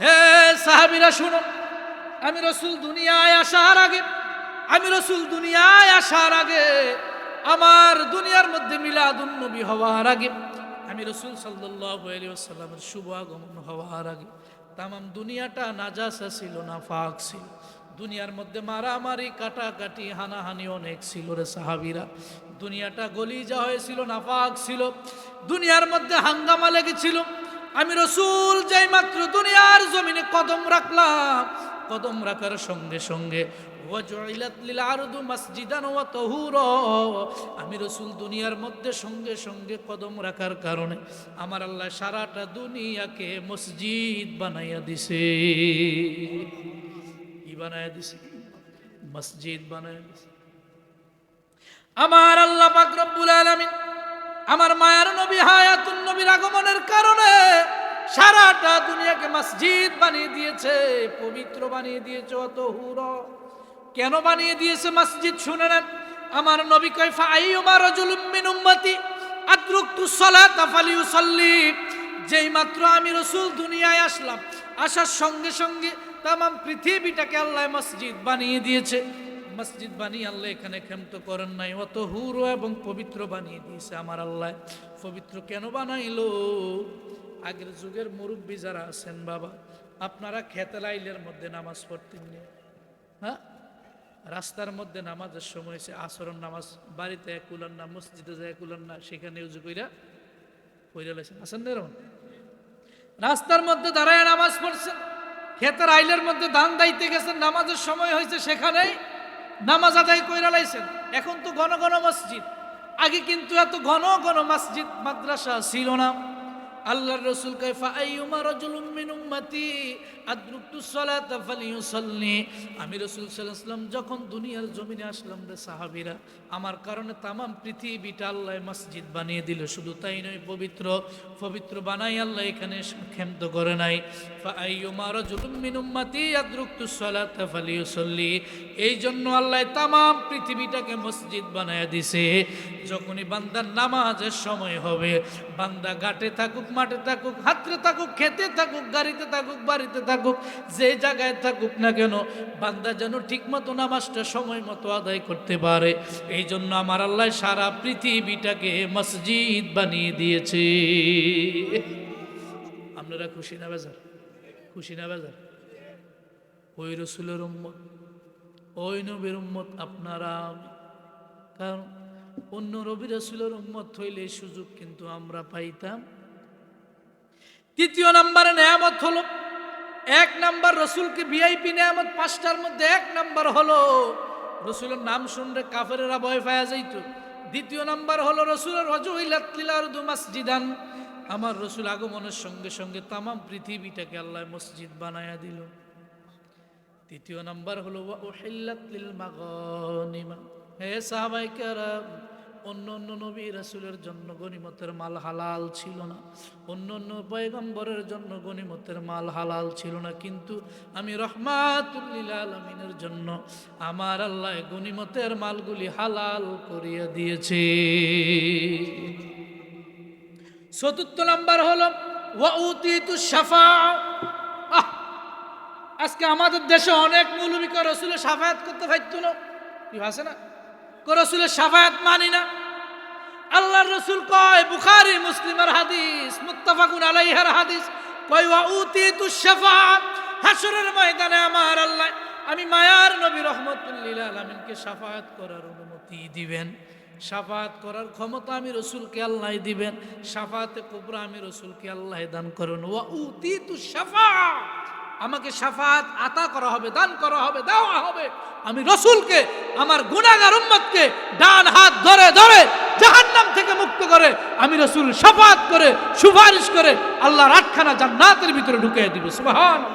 হে সাহাবীরা শুনো, আমি রসুল দুনিয়ায় আসার আগে, আমি রসুল দুনিয়ায় আসার আগে, আমার দুনিয়ার মধ্যে মিলাদুন নবী হওয়ার আগে, আমি রসুল সাল্লাল্লাহু আলাইহি ওয়াসাল্লামের শুভ আগমন হওয়ার আগে তামাম দুনিয়াটা নাজাসা ছিল, নাফাক ছিল। দুনিয়ার মধ্যে মারামারি, কাটাকাটি, হানাহানি অনেক ছিল রে সাহাবীরা। দুনিয়াটা গলিজা হয়েছিল, নাফাক ছিল, দুনিয়ার মধ্যে হাঙ্গামা লেগেছিল। আমি রসুল যেই মাত্র দুনিয়ার জমিনে কদম রাখলাম, কদম রাখার সঙ্গে সঙ্গে ওয়াজুইলাত লিল আরদু মাসজিদান ওয়া তাহুরা, আমি রসুল দুনিয়ার মধ্যে সঙ্গে সঙ্গে কদম রাখার কারণে আমার আল্লাহ সারাটা দুনিয়াকে মসজিদ বানাইয়া দিছে। কি বানাইয়া দিছে? মসজিদ বানাইয়া দিছে। আমার আল্লাহ পাক রব্বুল আলামিন আমার মায়ার নবী হায়াতুন নবীর আগমনের কারণে সারাটা দুনিয়াকে মসজিদ বানিয়ে দিয়েছে, পবিত্র বানিয়ে দিয়েছে। তাহুরা কেন বানিয়ে দিয়েছে মসজিদ শুনে নেন। আমার নবী কয়, ফাআইয়ুমা রাজুলুম মিন উম্মতি আদরাকতুস সালাতা ফালিউসাল্লি, যেই মাত্র আমি রাসূল দুনিয়ায় আসলাম, আসার সঙ্গে সঙ্গে তামাম পৃথিবীটাকে আল্লাহ মসজিদ বানিয়ে দিয়েছে। মসজিদ বানিয়ে আল্লাহ এখানে ক্ষান্ত করেন নাই, অত হুর এবং পবিত্র বানিয়ে দিয়েছে আমার আল্লাহ। পবিত্র কেন বানাইলো? আগের যুগের মুরব্বী যারা আছেন বাবা, আপনারা খেতেলাইলের মধ্যে নামাজ পড়তেন না? হ্যাঁ, রাস্তার মধ্যে নামাজের সময় হয়েছে, আসরের নামাজ বাড়িতে এক উলান না, মসজিদে যায় এক উলান না, সেখানে উজু কইরা পড়ে লাইছেন, আসেন না এরকম? রাস্তার মধ্যে দাঁড়ায় নামাজ পড়ছেন, খেতের আইলের মধ্যে ধান দাইতে গেছেন, নামাজের সময় হয়েছে, সেখানেই নামাজ আদায় কইরা লাইছেন। এখন তো ঘন ঘন মসজিদ, আগে কিন্তু এত ঘন ঘন মসজিদ মাদ্রাসা ছিল না। আল্লাহর রাসূল কয় ফাআইয়ুমা রাজুলুম মিন উম্মতি আদরুকতুস সালাতা ফালিয়ুসাল্লি। আমি রাসূল সাল্লাল্লাহু আলাইহি ওয়াসাল্লাম যখন দুনিয়ার জমিনে আসলাম রে সাহাবীরা, আমার কারণে তাম পৃথিবীটা আল্লাহ মসজিদ বানিয়ে দিল। শুধু তাই নয়, পবিত্র পবিত্র বানাই আল্লাহ এখানে ক্ষান্ত করে নাই। ফাআইয়ুমা রাজুলুম মিন উম্মতি আদরুকতুস সালাতা ফালিয়ুসাল্লি। এই জন্য আল্লাহ তাম পৃথিবীটাকে মসজিদ বানায়া দিছে। যখনই বান্দার নামাজের সময় হবে, বান্দা ঘাটে থাকুক, মাঠে থাকুক, হাতরে থাকুক, খেতে থাকুক, গাড়িতে থাকুক, বাড়িতে থাকুক, যে জায়গায় থাকুক না কেন, বান্দা যেন ঠিক মতো নামাজটা সময় মতো আদায় করতে পারে। এই জন্য আমার আল্লাহ সারা পৃথিবীটাকে মসজিদ বানিয়ে দিয়েছে। আপনারা খুশি না বেজার? খুশি না বেজার? ওই রসুলের উম্মত, ওই নবীর উম্মত আপনারা। কারণ অন্য নবী রাসূলের উম্মত হইলে এই সুযোগ কিন্তু আমরা পাইতাম। তৃতীয় নম্বরে নেয়ামত হলো, এক নাম্বার রসুলকে ভিআইপি নেয়ামত পাঁচটার মধ্যে এক নাম্বার হলো রসুলের নাম শুনলে কাফেরেরা ভয় পাওয়া যাইত। দ্বিতীয় নাম্বার হলো রসুলের ওয়াজুইলাত লিল আরদু মাসজিদান। আমার রসুল আগমনের সঙ্গে সঙ্গে তাম পৃথিবীটাকে আল্লাহ মসজিদ বানায়া দিল। তৃতীয় নাম্বার হলো ওয়া উহিল্লাত লিল মাগানিমা। হে সাহাবায়ে কেরাম, অন্য অন্য নবী রাসূলের জন্য গনিমতের মাল হালাল ছিল না, অন্য অন্য পয়গম্বরের জন্য গনিমতের মাল হালাল ছিল না, কিন্তু আমি রহমাতুল লিল আলামিনের জন্য আমার আল্লাহ গনিমতের মালগুলি হালাল করিয়া দিয়েছে। চতুর্থ নাম্বার হলো ওয়া উতিতুশ শাফাআ। আজকে আমাদের দেশে অনেক মৌলবী রাসূলের শাফায়াত করতে পারতো না, কি আছে না, রাসূলের শাফায়াত মানি না। আল্লাহর রাসূল কয়, বুখারী মুসলিমের হাদিস, মুত্তাফাকুন আলাইহির হাদিস, কয় ওয়া উতিতুশ শাফাআ। হাশরের ময়দানে আমার আল্লাহ আমি মায়ার নবী রাহমাতুল লিল আলামিনকে শাফায়াত করার অনুমতি দিবেন। শাফায়াত করার ক্ষমতা আমি রাসূলকে আল্লাহ দিবেন। শাফায়াতে কুবরা আমি রাসূলকে আল্লাহ দান করুন। ওয়া উতিতুশ শাফাআ, আমাকে শাফায়াত আতা করা হবে, দান করা হবে, দেওয়া হবে। আমি রাসূলকে, আমার গুনাহগার উম্মতকে ডান হাত ধরে ধরে জাহান্নাম থেকে মুক্ত করে আমি রাসূল শাফায়াত করে সুপারিশ করে আল্লাহর আটখানা জান্নাতের ভিতরে ঢুকিয়ে দিব। সুবহানাল্লাহ।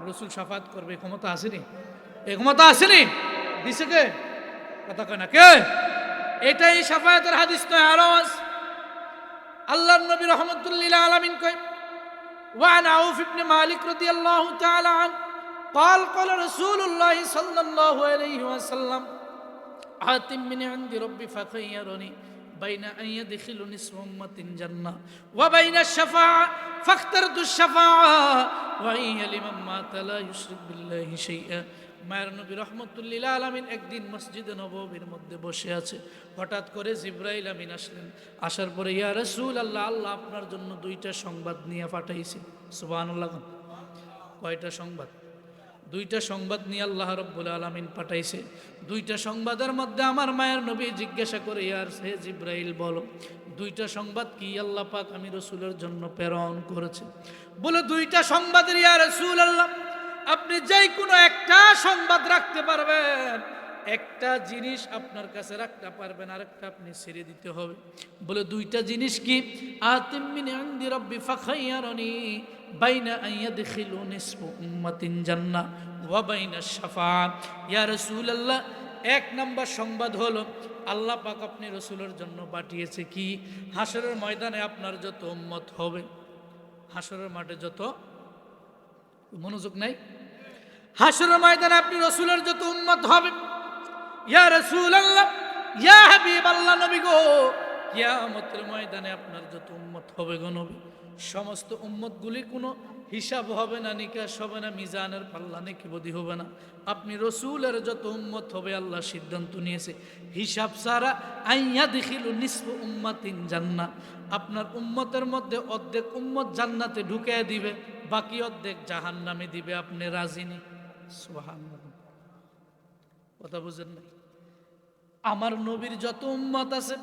রাসূল শাফায়াত করবে, ক্ষমতা আসেনি? এই ক্ষমতা আসেনি? দিছে কে? কথা কয় না কে? এটাই শাফায়াতের হাদিস নয়, আরো আছে। আল্লাহর নবী রাহমাতুল লিল আলামিন কয় وعن عوف بن مالك رضي الله تعالى عنه قال قال رسول الله صلى الله عليه وسلم آتم من عند ربي فخيرني بين أن يدخل نصف أمة الجنة وبين الشفاعة فاخترت الشفاعة وهي لمن مات لا يشرك بالله شيئا। মায়ের নবী রাহমাতুল লিল আলামিন একদিন মসজিদে নববীর মধ্যে বসে আছে। হঠাৎ করে জিবরাইল আমিন আসলেন। আসার পরে ইয়া রাসূলুল্লাহ, আল্লাহ আপনার জন্য দুইটা সংবাদ নিয়ে পাঠাইছে। সুবহানাল্লাহ। কয়টা সংবাদ? দুইটা সংবাদ নিয়ে আল্লাহ রাব্বুল আলামিন পাঠাইছে। দুইটা সংবাদের মধ্যে আমার মায়ের নবী জিজ্ঞাসা করে, ইয়া হে জিবরাইল বলো দুইটা সংবাদ কি আল্লাহ পাক আমি রাসূলের জন্য প্রেরণ করেছে? বলে দুইটা সংবাদের ইয়া রাসূলুল্লাহ, আপনি যেই কোনো একটা সংবাদ রাখতে পারবেন, একটা জিনিস আপনার কাছে রাখতে পারবেন, আরেকটা আপনি ছেড়ে দিতে হবে। বলে দুইটা জিনিস কি? আতিম মিন ইনদি রাব্বি ফাখাইয়ারনি বাইনা আন ইয়াদখিলু নিসফু উম্মাতিন জান্নাহ ওয়া বাইনা শাফাআ। ইয়া রাসূলুল্লাহ, এক নাম্বার সংবাদ হলো আল্লাহ পাক আপনি রাসূলের জন্য পাঠিয়েছে কি? হাশরের ময়দানে আপনার যত উম্মত হবে, হাশরের মাঠে যত, মনোযোগ নাই, হাশরের ময়দানে আপনি রাসূলের যত উম্মত হবে, ইয়া রাসূলুল্লাহ, ইয়া হাবিবাল্লাহ, নবী গো, কিয়ামতের ময়দানে আপনার যত উম্মত হবে গো নবী, সমস্ত উম্মতগুলি কোনো হিসাব হবে না, নিকাশ হবে না, মিজানের পাল্লা নেকিবদি হবে না। আপনি রাসূলের যত উম্মত হবে আল্লাহ সিদ্ধান্ত নিয়েছে হিসাব ছাড়া আইয়া দেখিলু নিসফু উম্মাতিন জান্নাহ, আপনার উম্মতের মধ্যে অর্ধেক উম্মত জান্নাতে ঢুকিয়ে দিবে, বাকি অর্ধেক জাহান্নামে দিবে। আপনি রাজি নি? সুবহানাল্লাহ। কথা বুঝেন নাই? আমার নবীর যত উম্মত আছে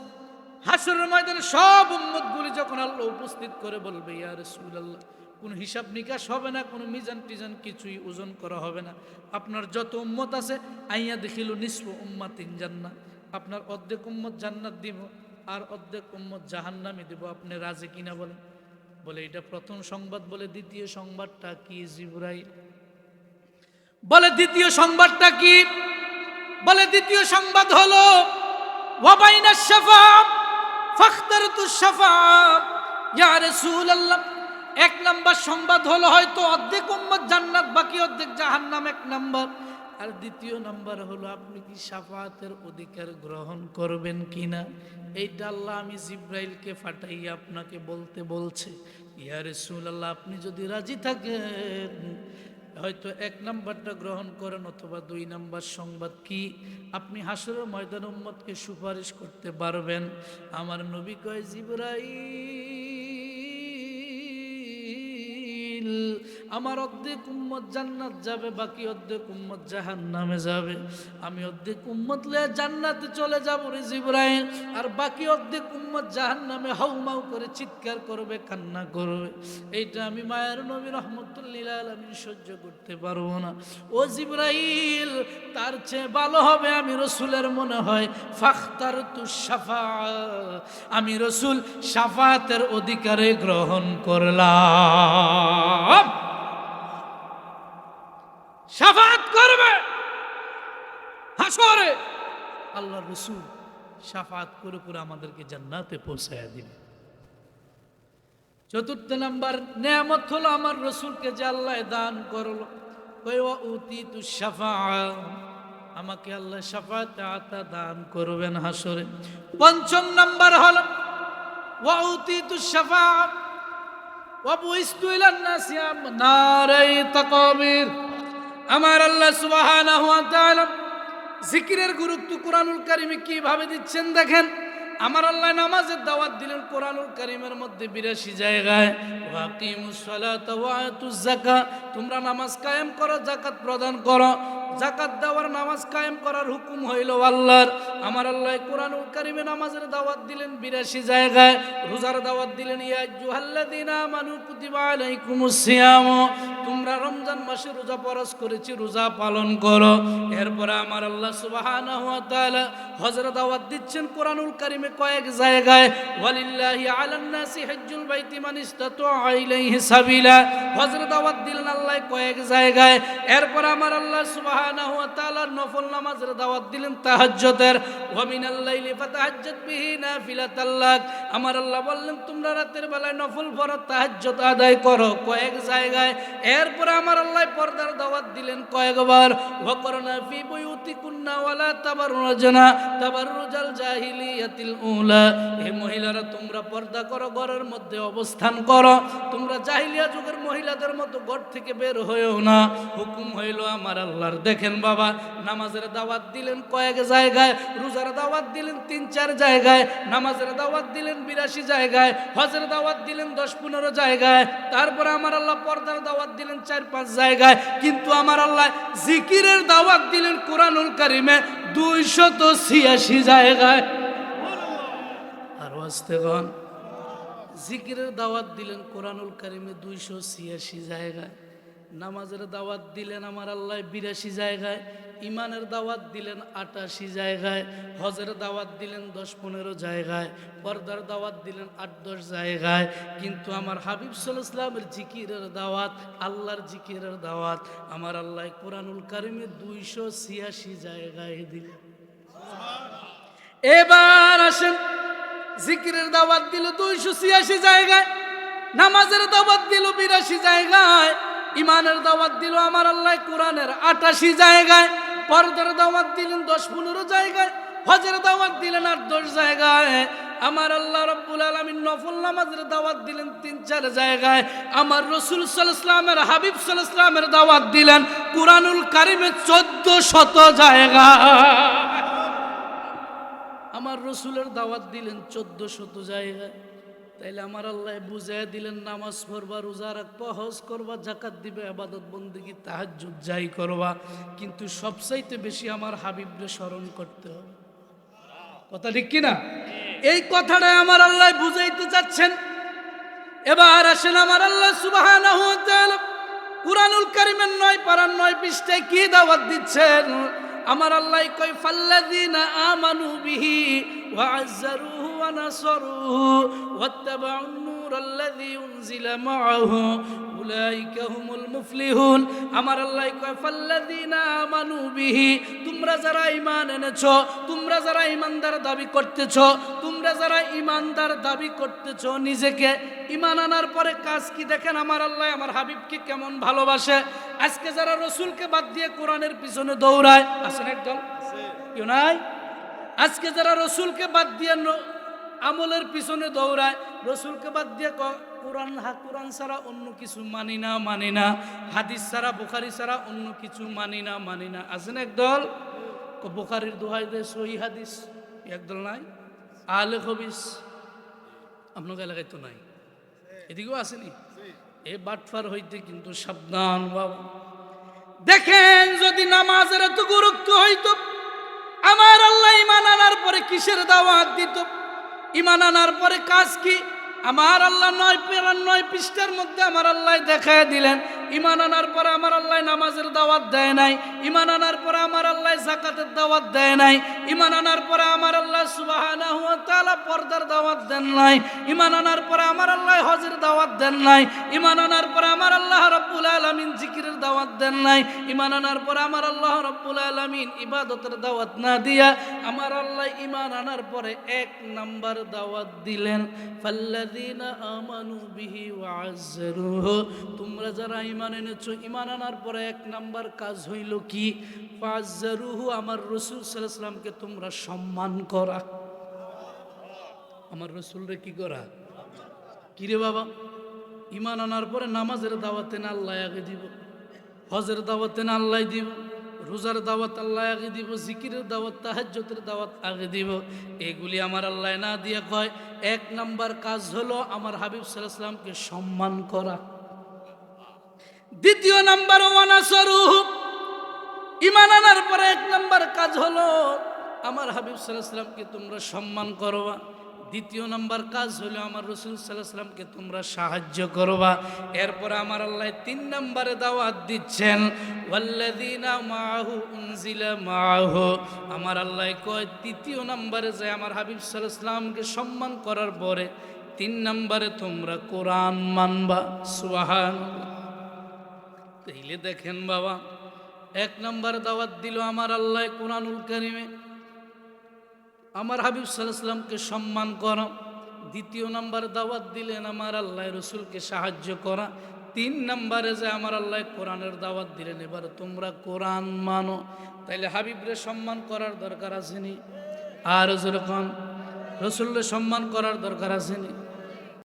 হাশরের ময়দানে সব উম্মতগুলি যখন আল্লাহ উপস্থিত করে বলবে, ইয়া রাসূলুল্লাহ, কোনো হিসাব নিকাশ হবে না, কোনো মিজান টিজান কিছুই ওজন করা হবে না। আপনার যত উম্মত আছে আইয়া দেখিলু নিসফু উম্মাতিন জান্নাহ, আপনার অর্ধেক উম্মত জান্নাত দিব, আর অর্ধেক উম্মত জাহান্নামে দেব, আপনি রাজি কিনা বলেন? বলে এটা প্রথম সংবাদ। বলে দ্বিতীয় সংবাদটা কি জিবরাইল? বলে দ্বিতীয় সংবাদটা কি? বলে দ্বিতীয় সংবাদ হলো ওয়াবাইনাশ শাফাআত ফাখতারতুশ শাফাআত ইয়া রাসূলুল্লাহ। এক নাম্বার সংবাদ হলো হয়তো অর্ধেক উম্মত জান্নাত, বাকি অর্ধেক জাহান্নাম, এক নাম্বার। আর দ্বিতীয় নাম্বার হলো আপনি কি শাফাআতের অধিকার গ্রহণ করবেন কিনা। এইটা আল্লাহ আমি জিবরাইলকে পাঠাইয়া আপনাকে বলতে বলছে। ইয়া রাসূলুল্লাহ, আপনি যদি রাজি থাকেন হয়তো এক নাম্বারটা গ্রহণ করেন, অথবা দুই নাম্বার সংবাদ কি, আপনি হাসরের ময়দানে উম্মতকে সুপারিশ করতে পারবেন। আমার নবী কয়, জিবরাইল, আমার অর্ধেক উম্মত জান্নাত যাবে, বাকি অর্ধেক উম্মত জাহান্নামে যাবে। আমি অর্ধেক উম্মত লয়ে জান্নাতে চলে যাব রে জিবরাইল, আর বাকি অর্ধেক উম্মত জাহান্নামে হাউমাউ করে চিৎকার করবে, কান্না করবে। এইটা আমি মায়ের নবী রাহমাতুল লিল আলামিন সহ্য করতে পারবো না। ও জিবরাইল, তার চেয়ে ভালো হবে আমি রসুলের মনে হয় ফাখতারতুশ শাফাআত, আমি রসুল শাফাআতের অধিকারে গ্রহণ করলাম। শাফাআত করবে হাসরে, আল্লাহ রসুল শাফাআত করে করে আমাদেরকে জান্নাতে পৌঁছায়া দিবে। চতুর্থ নাম্বার নেয়ামত হলো আমার রসুলকে যে আল্লাহ দান করলো, ওয়া উতিতুশ শাফাআত, আমাকে আল্লাহ শাফাআতে আতা দান করবেন হাসরে। পঞ্চম নাম্বার হলো ওয়া উতিতুশ শাফাআত ওয়া বুইস্তু ইলান নাসি নারাই তাকাবির। আমার আল্লাহ সুবহানাহু ওয়া তাআলা জিকিরের গুরুত্ব কুরআনুল কারীমে কিভাবে দিচ্ছেন দেখেন। আমার আল্লাহ নামাজের দাওয়াত দিলেন কুরআনুল কারীমের মধ্যে 82 জায়গায়। ওয়াকিমুস সালাতা ওয়া আতুজ যাকাত, তোমরা নামাজ কায়েম করো, যাকাত প্রদান করো। যাকাত দেওয়ার, নামাজ কায়েম করার হুকুম হইল আল্লাহর। আমার আল্লাহ কুরআনুল কারীমে নামাজের দাওয়াত দিলেন 82 জায়গায়। রোজার দাওয়াত দিলেন, ইয়া আইয়ুহাল্লাযীনা আমানু কুতিবা আলাইকুমুস সিয়াম, তোমরা রমজান মাসে রোজা ফরজ করেছি, রোজা পালন করো। এরপরে আমার আল্লাহ সুবহানাহু ওয়া তাআলা হজের দাওয়াত দিচ্ছেন কুরআনুল কারীমে কয়েক জায়গায়। ওয়ালিল্লাহি আলান নাসি হজ্জুল বাইতি মান ইসতাতাআ ইলাইহি সাবিলা, হজের দাওয়াত দিলেন আল্লাহ কয়েক জায়গায়। এরপর আমার আল্লাহ সুবহানাহু ওয়া তাআলা নফল নামাজের দাওয়াত দিলেন তাহাজ্জুদের। ওয়া মিনাল লাইলি ফাতাহাজ্জাত বিহি নাফিলাতাল লাক, আমার আল্লাহ বললেন তোমরা রাতের বেলায় নফল পড়ো, তাহাজ্জুদ আদায় করো, কয়েক জায়গায়। এরপর আমার আল্লাহ পর্দার দাওয়াত দিলেন কয়েকবার। ওয়া করনা ফি বুয়ুতিকুন্না ওয়ালা তাবাররুজনা তাবাররুজাল জাহিলিয়াতিল উলা, হে মহিলারা তোমরা পর্দা করো, ঘরের মধ্যে অবস্থান করো, তোমরা জাহিলিয়া যুগের মহিলাদের মতো ঘর থেকে বের হয়েও না, হুকুম হইল আমার আল্লাহর। দেখেন বাবা, নামাজের দাওয়াত দিলেন কয়েক জায়গায়, রোজার দাওয়াত দিলেন 3-4 জায়গায়, নামাজের দাওয়াত দিলেন 82 জায়গায়, হজের দাওয়াত দিলেন 10-15 জায়গায়, তারপরে আমার আল্লাহ পর্দার দাওয়াত দিলেন 4-5 জায়গায়। কিন্তু আমার আল্লাহ জিকিরের দাওয়াত দিলেন কুরআনুল কারীমে 286 জায়গায়। আর ওয়াস্তেগণ, জিকিরের দাওয়াত দিলেন কুরআনুল কারীমে 286 জায়গায়। নামাজের দাওয়াত দিলেন আমার আল্লাহ 82 জায়গায়, ইমানের দাওয়াত দিলেন 88 জায়গায়, হজের দাওয়াত দিলেন 10-15 জায়গায়, পর্দার দাওয়াত দিলেন 8-10 জায়গায়। কিন্তু আমার হাবিব সাল্লাল্লাহু আলাইহি ওয়াসাল্লামের জিকিরের দাওয়াত, আল্লাহর জিকিরের দাওয়াত আমার আল্লাহ কুরআনুল কারীমে 286 জায়গায় দিলেন। এবার আসেন, জিকিরের দাওয়াত দিল 286 জায়গায়, নামাজের দাওয়াত দিল 82 জায়গায়, ইমানের দাওয়াত দিল আমার আল্লাহ কোরআনের 88 জায়গায়, পর্দার দাওয়াত দিলেন 10-15 জায়গায়, হজের দাওয়াত দিলেন 8-10 জায়গায়। আমার আল্লাহ রাব্বুল আলামিন নফল নামাজের দাওয়াত দিলেন 3-4 জায়গায়। আমার রাসূল সাল্লাল্লাহু আলাইহি ওয়াসাল্লামের, হাবিব সাল্লাল্লাহু আলাইহি ওয়াসাল্লামের দাওয়াত দিলেন কুরআনুল কারীমে 1400 জায়গায়। আমার রসুলের দাওয়াত দিলেন 1400 জায়গায়। তাইলে আমার আল্লাহ বুঝাইয়া দিলেন নামাজ পড়বা, রোজা রাখবা, হজ করবা, যাকাত দিবে, ইবাদত বন্দেগী তাহাজ্জুদ যাই করবা, কিন্তু সবচাইতে বেশি আমার হাবিবকে স্মরণ করতে হবে। কথা ঠিক কিনা? এই কথাটাই আমার আল্লাহ বুঝাইতে চাচ্ছেন। এবার আসেন, আমার আল্লাহ সুবহানাহু ওয়া তাআলা কুরআনুল কারীমের 9 পারার 9 পৃষ্ঠায় কি দাওয়াত দিচ্ছেন। আমার আল্লাহ কয় ফাল্লাযীনা আমানু বিহি ওয়া আযযারুহু ওয়া ونصروه واتبعوا النور الذي أنزل معه أولئك هم المفلحون আমার আল্লাহ কয় ফাল্লাযীনা আমানু বিহি তোমরা যারা ঈমান এনেছো তোমরা যারা ঈমানদার দাবি করতেছো তোমরা যারা ঈমানদার দাবি করতেছো নিজেকে ঈমান আনার পরে কাজ কি দেখেন আমার আল্লাহ আমার হাবিবকে কেমন ভালোবাসে আজকে যারা রাসূলকে বাদ দিয়ে কোরআনের পিছনে দৌড়ায় আছেন একদল কেউ নাই আজকে যারা রাসূলকে বাদ দিয়ে আমলের পিছনে দৌড়ায় রাসূলকে বাদ দিয়ে কোরআন ছাড়া অন্য কিছু মানি না হাদিস ছাড়া বুখারী ছাড়া অন্য কিছু মানি না আছেন একদল বুখারীর দোহাই দেয় সহিহ হাদিস একদল নাই আলে হাদিস আপনার এলাকায় তো নাই এদিকেও আসেনি এই বাটফার হইতে কিন্তু সাবধান বাবা দেখেন যদি নামাজের এত গুরুত্ব হইতো আমার আল্লাহ ঈমান আনার পরে কিসের দাওয়াত দিত ঈমান আনার পরে কাজ কি আমার আল্লাহ 9 পৃষ্ঠার মধ্যে আমার আল্লাহ দেখায় দিলেন ঈমান আনার পরে আমার আল্লাহ নামাজের দাওয়াত দেয় নাই ঈমান আনার পরে আমার আল্লাহ যাকাতের দাওয়াত দেয় নাই ঈমান আনার পরে আমার আল্লাহ সুবহানাহু ওয়া তাআলা পর্দার দাওয়াত দেন নাই ঈমান আনার পরে আমার আল্লাহ হজের দাওয়াত দেন নাই ঈমান আনার পরে আমার আল্লাহ রাব্বুল আলামিন জিকিরের দাওয়াত দেন নাই ঈমান আনার পরে আমার আল্লাহ রাব্বুল আলামিন ইবাদতের দাওয়াত না দিয়া আমার আল্লাহ ঈমান আনার পরে এক নাম্বার দাওয়াত দিলেন ফাল্লাযীনা আমানু বিহি ওয়া আযজারুহু তোমরা যারা ঈমান এনেছো ঈমান আনার পরে এক নাম্বার কাজ হইল কি ফাযজারুহু আমার রাসূল সাল্লাল্লাহু আলাইহি ওয়াসাল্লামকে তোমরা সম্মান করা আমার রাসূলরে কি করা কি রে বাবা ঈমান আনার পরে নামাজের দাওয়াতে না আল্লাহ আগে দিব হজের দাওয়াতে না আল্লাহ দিব রোজার দাওয়াত আল্লাহ আগে দিব জিকিরের দাওয়াত তাহাজ্জুদের দাওয়াত আগে দিব এগুলি আমার আল্লাহ না দিয়ে কয় এক নাম্বার কাজ হলো আমার হাবিব সাল্লাল্লাহু আলাইহি ওয়াসাল্লামকে সম্মান করা দ্বিতীয় নাম্বার ওয়ানাসরুহু ঈমান আনার পরে এক নাম্বার কাজ হলো আমার হাবিব সাল্লাল্লাহু আলাইহি ওয়াসাল্লামকে তোমরা সম্মান করবা দ্বিতীয় নাম্বার কাজ হলো আমার রাসূল সাল্লাল্লাহু আলাইহি ওয়াসাল্লামকে তোমরা সাহায্য করবা এরপর আমার আল্লাহ 3 নম্বরে দাওয়াত দিচ্ছেন ওয়াল্লাযীনা মাআহু উনজিলা মাআহু আমার আল্লাহ কয় তৃতীয় নম্বরে যে আমার হাবিব সাল্লাল্লাহু আলাইহি ওয়াসাল্লামকে সম্মান করার পরে 3 নম্বরে তোমরা কোরআন মানবা সুবহানাল্লাহ তাইলে দেখেন বাবা এক নম্বর দাওয়াত দিল আমার আল্লাহ কোরআনুল কারীমে আমার হাবিব সাল্লাল্লাহু আলাইহি ওয়াসাল্লামকে সম্মান করা দ্বিতীয় নম্বর দাওয়াত দিলেন আমার আল্লাহ রাসূলকে সাহায্য করা 3 নম্বরে যে আমার আল্লাহ কোরআনের দাওয়াত দিলেন এবার তোমরা কোরআন মানো তাইলে হাবিবরে সম্মান করার দরকার আছে নি আর যখন রাসূলকে সম্মান করার দরকার আছে নি